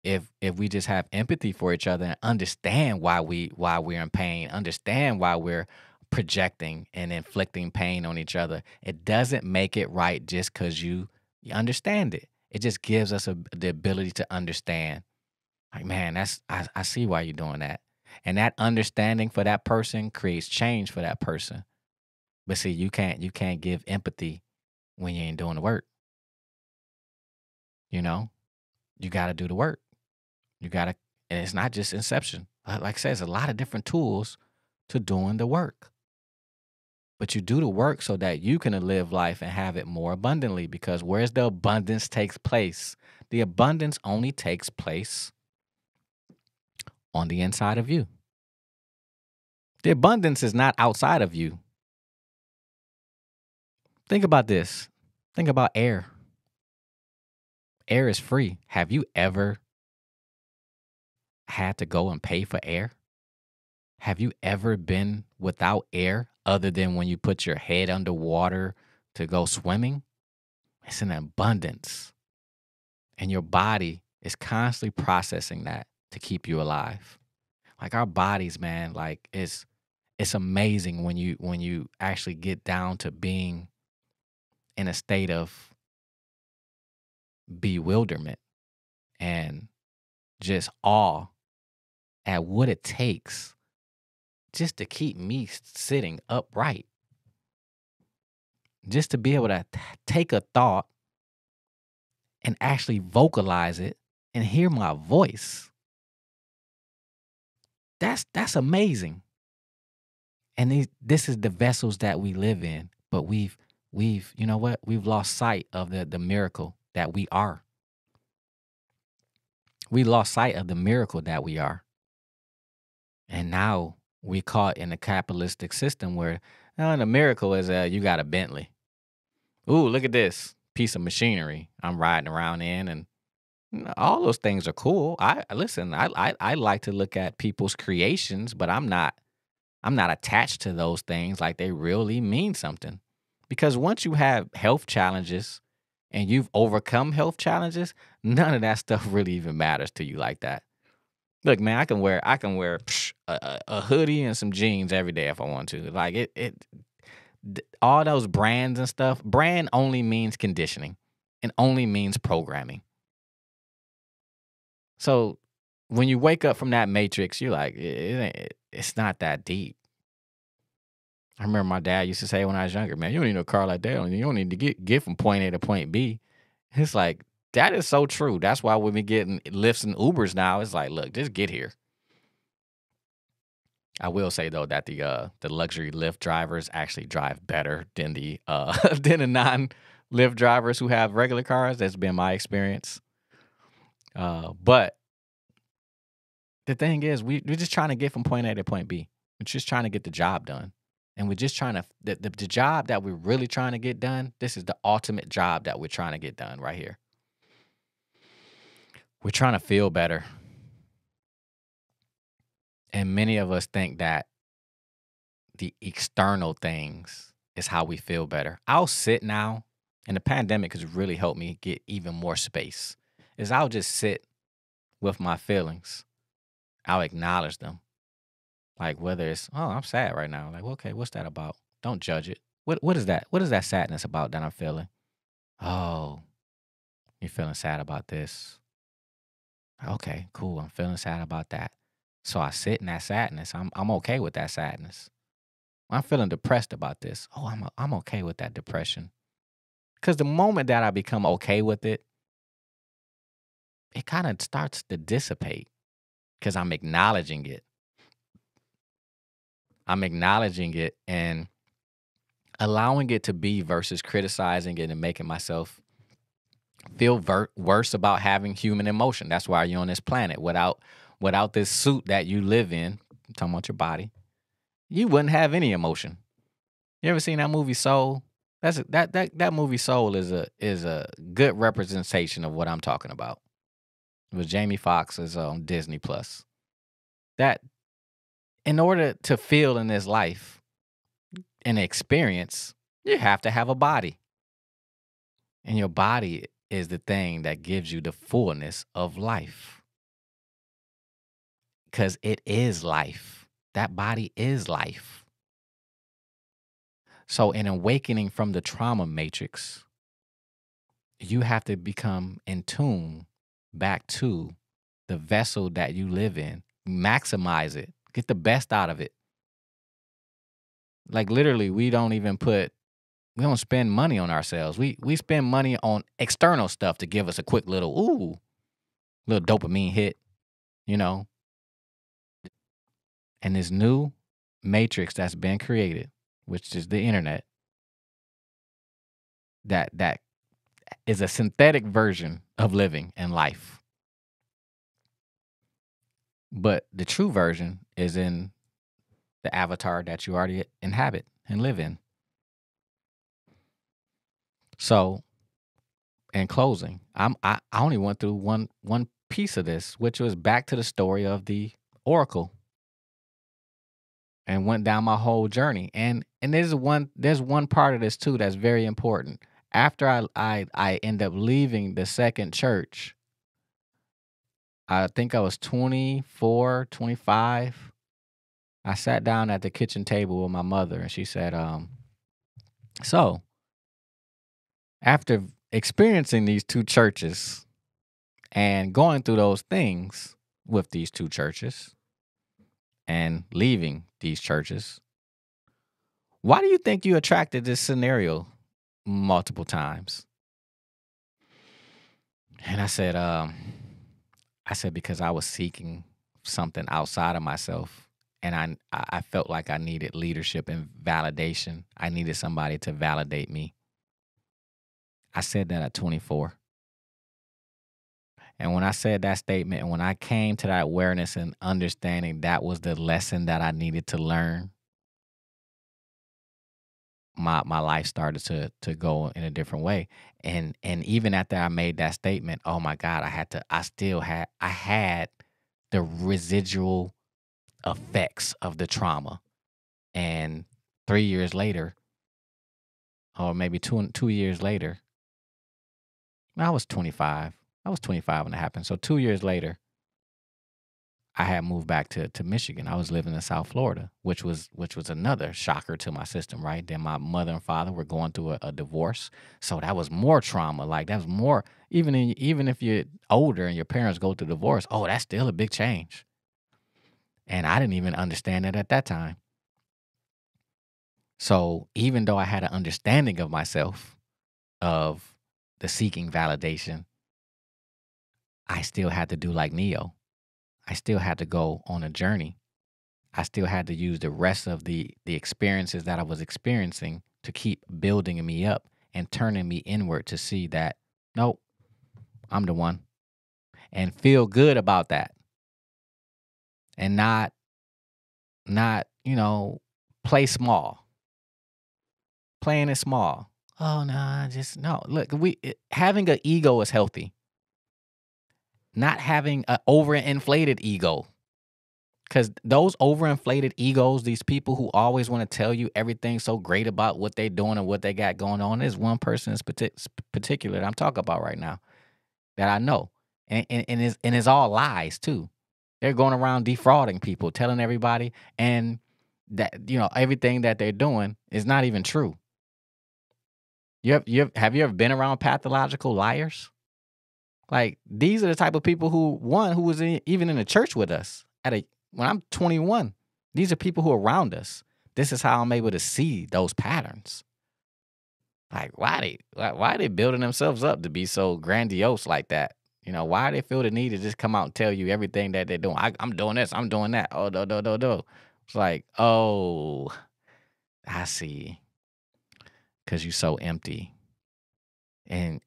if we just have empathy for each other and understand why we're in pain, understand why we're projecting and inflicting pain on each other, it doesn't make it right just because you understand it. It just gives us the ability to understand. Like, man, I see why you're doing that. And that understanding for that person creates change for that person. But see, you can't give empathy when you ain't doing the work. You got to do the work. And it's not just inception. Like I said, there's a lot of different tools to doing the work. But you do the work so that you can live life and have it more abundantly, because where's the abundance takes place? The abundance only takes place on the inside of you. The abundance is not outside of you. Think about this. Think about air. Air is free. Have you ever had to go and pay for air? Have you ever been without air other than when you put your head underwater to go swimming? It's an abundance. And your body is constantly processing that to keep you alive. Like our bodies, man, like it's amazing when you actually get down to being in a state of bewilderment and just awe at what it takes just to keep me sitting upright. Just to be able to take a thought and actually vocalize it and hear my voice. That's amazing. And this is the vessels that we live in, but we've lost sight of the miracle that we are. We lost sight of the miracle that we are. And now we caught in a capitalistic system where the miracle is you got a Bentley. Ooh, look at this piece of machinery I'm riding around in, and all those things are cool. I like to look at people's creations, but I'm not attached to those things like they really mean something. Because once you have health challenges and you've overcome health challenges, none of that stuff really even matters to you like that. Look, man, I can wear a hoodie and some jeans every day if I want to. Like all those brands and stuff. Brand only means conditioning and only means programming. So when you wake up from that matrix, you're like, it's not that deep. I remember my dad used to say when I was younger, man, you don't need a car like that. You don't need to get from point A to point B. It's like, that is so true. That's why when we getting Lyfts and Ubers now, it's like, look, just get here. I will say though that the luxury Lyft drivers actually drive better than the than the non-Lyft drivers who have regular cars. That's been my experience. But the thing is, we're just trying to get from point A to point B. We're just trying to get the job done. And we're just trying to, the job that we're really trying to get done, this is the ultimate job that we're trying to get done right here. We're trying to feel better. And many of us think that the external things is how we feel better. I'll sit now and the pandemic has really helped me get even more space, is I'll just sit with my feelings. I'll acknowledge them. Like whether it's, oh, I'm sad right now. Like, okay, what's that about? Don't judge it. What is that? What is that sadness about that I'm feeling? Oh, you're feeling sad about this. Okay, cool. I'm feeling sad about that. So I sit in that sadness. I'm okay with that sadness. I'm feeling depressed about this. Oh, I'm okay with that depression. Because the moment that I become okay with it, it kind of starts to dissipate because I'm acknowledging it. I'm acknowledging it and allowing it to be versus criticizing it and making myself feel worse about having human emotion. That's why you're on this planet. Without this suit that you live in, I'm talking about your body, you wouldn't have any emotion. You ever seen that movie Soul? That movie Soul is a good representation of what I'm talking about. It was Jamie Foxx's on Disney Plus. That in order to feel in this life and experience, you have to have a body. And your body is the thing that gives you the fullness of life. Because it is life. That body is life. So, in awakening from the trauma matrix, you have to become in tune back to the vessel that you live in. Maximize it. Get the best out of it. Like literally, we don't spend money on ourselves. We spend money on external stuff to give us a quick little dopamine hit, you know. And this new matrix that's been created, which is the internet, that is a synthetic version of living and life. But the true version is in the avatar that you already inhabit and live in. So, in closing, I only went through one piece of this, which was back to the story of the oracle, and went down my whole journey. And there's one part of this too that's very important. After I end up leaving the second church, I think I was 24, 25. I sat down at the kitchen table with my mother and she said, so after experiencing these two churches and going through those things with these two churches and leaving these churches, why do you think you attracted this scenario multiple times? And I said, because I was seeking something outside of myself, and I felt like I needed leadership and validation. I needed somebody to validate me. I said that at 24. And when I said that statement, and when I came to that awareness and understanding that was the lesson that I needed to learn, my life started to go in a different way. And even after I made that statement, oh my God, I had the residual effects of the trauma. And 3 years later, or maybe two years later, I was 25. I was 25 when it happened. So 2 years later, I had moved back to Michigan. I was living in South Florida, which was another shocker to my system, right? Then my mother and father were going through a divorce. So that was more trauma. Like that was more, even if you're older and your parents go through divorce, oh, that's still a big change. And I didn't even understand it at that time. So even though I had an understanding of myself, of the seeking validation, I still had to do like Neo. I still had to go on a journey. I still had to use the rest of the experiences that I was experiencing to keep building me up and turning me inward to see that, nope, I'm the one. And feel good about that. And not, play small. Playing it small. Oh, no, no. Look, having an ego is healthy. Not having an overinflated ego Because those overinflated egos, these people who always want to tell you everything so great about what they're doing and what they got going on, there's one person in particular that I'm talking about right now that I know. And it's all lies, too. They're going around defrauding people, telling everybody, and that, everything that they're doing is not even true. Have you ever been around pathological liars? Like, these are the type of people who was even in the church with us when I'm 21. These are people who are around us. This is how I'm able to see those patterns. Like, why are they building themselves up to be so grandiose like that? Why do they feel the need to just come out and tell you everything that they're doing? I'm doing this, I'm doing that. Oh, no. It's like, oh, I see. Because you're so empty. And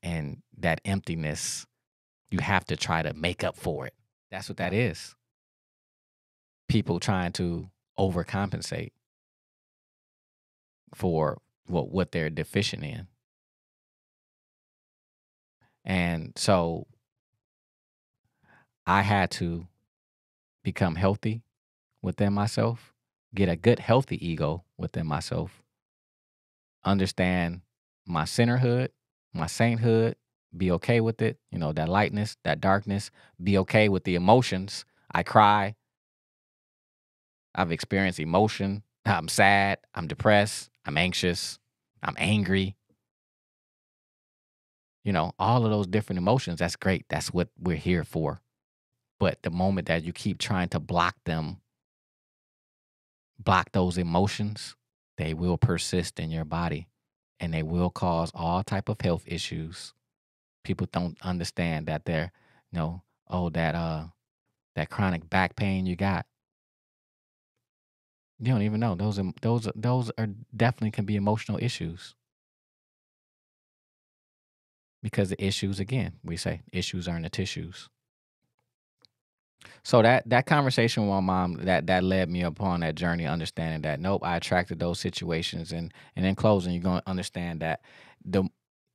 that emptiness, you have to try to make up for it. That's what that is. People trying to overcompensate for what they're deficient in. And so I had to become healthy within myself, get a good, healthy ego within myself, understand my sinnerhood, my sainthood, be okay with it, that lightness, that darkness, be okay with the emotions. I cry. I've experienced emotion. I'm sad. I'm depressed. I'm anxious. I'm angry. All of those different emotions, that's great. That's what we're here for. But the moment that you keep trying to block those emotions, they will persist in your body and they will cause all type of health issues. People don't understand that they're, that chronic back pain you got. You don't even know. Those are definitely can be emotional issues. Because the issues, again, we say issues are in the tissues. So that conversation with my mom, that led me upon that journey, understanding that, nope, I attracted those situations. And in closing, you're going to understand that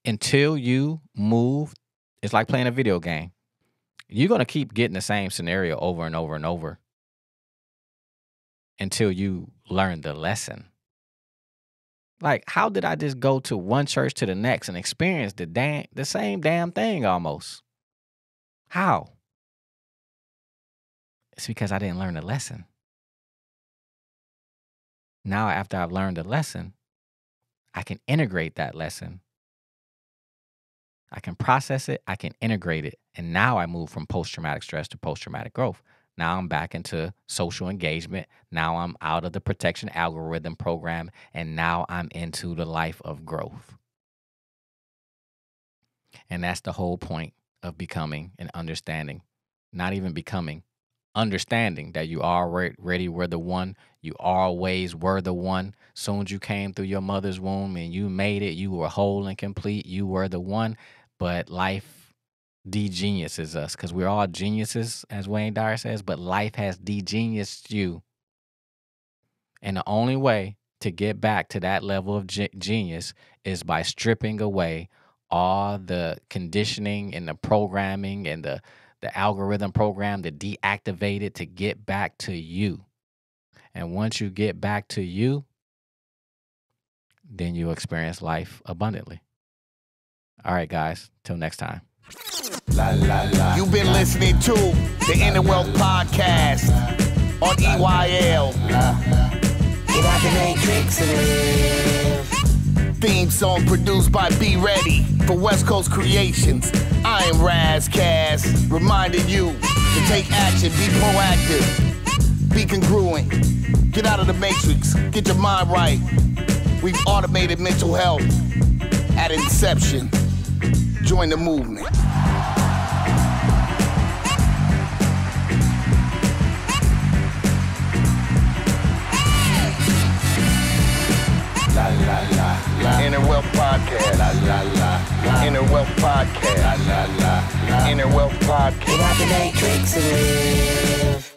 until you move, it's like playing a video game. You're going to keep getting the same scenario over and over and over until you learn the lesson. Like, how did I just go to one church to the next and experience the same damn thing almost? How? It's because I didn't learn the lesson. Now, after I've learned the lesson, I can integrate that lesson. I can process it. I can integrate it. And now I move from post-traumatic stress to post-traumatic growth. Now I'm back into social engagement. Now I'm out of the protection algorithm program. And now I'm into the life of growth. And that's the whole point of becoming and understanding. Not even becoming. Understanding that you already were the one. You always were the one. Soon as you came through your mother's womb and you made it, you were whole and complete. You were the one. But life de-geniuses us, because we're all geniuses, as Wayne Dyer says, but life has de-geniused you. And the only way to get back to that level of genius is by stripping away all the conditioning and the programming and the algorithm program to deactivate it, to get back to you. And once you get back to you, then you'll experience life abundantly. All right, guys. Till next time. You've been listening to the Inner Wealth Podcast on EYL. Get out the matrix and live. Theme song produced by Be Ready for West Coast Creations. I am Raz Cass, reminding you to take action, be proactive, be congruent, get out of the matrix, get your mind right. We've automated mental health at inception. Join the movement. Inner Wealth Podcast. Inner Wealth Podcast. Inner Wealth Podcast. Get out the matrix and live.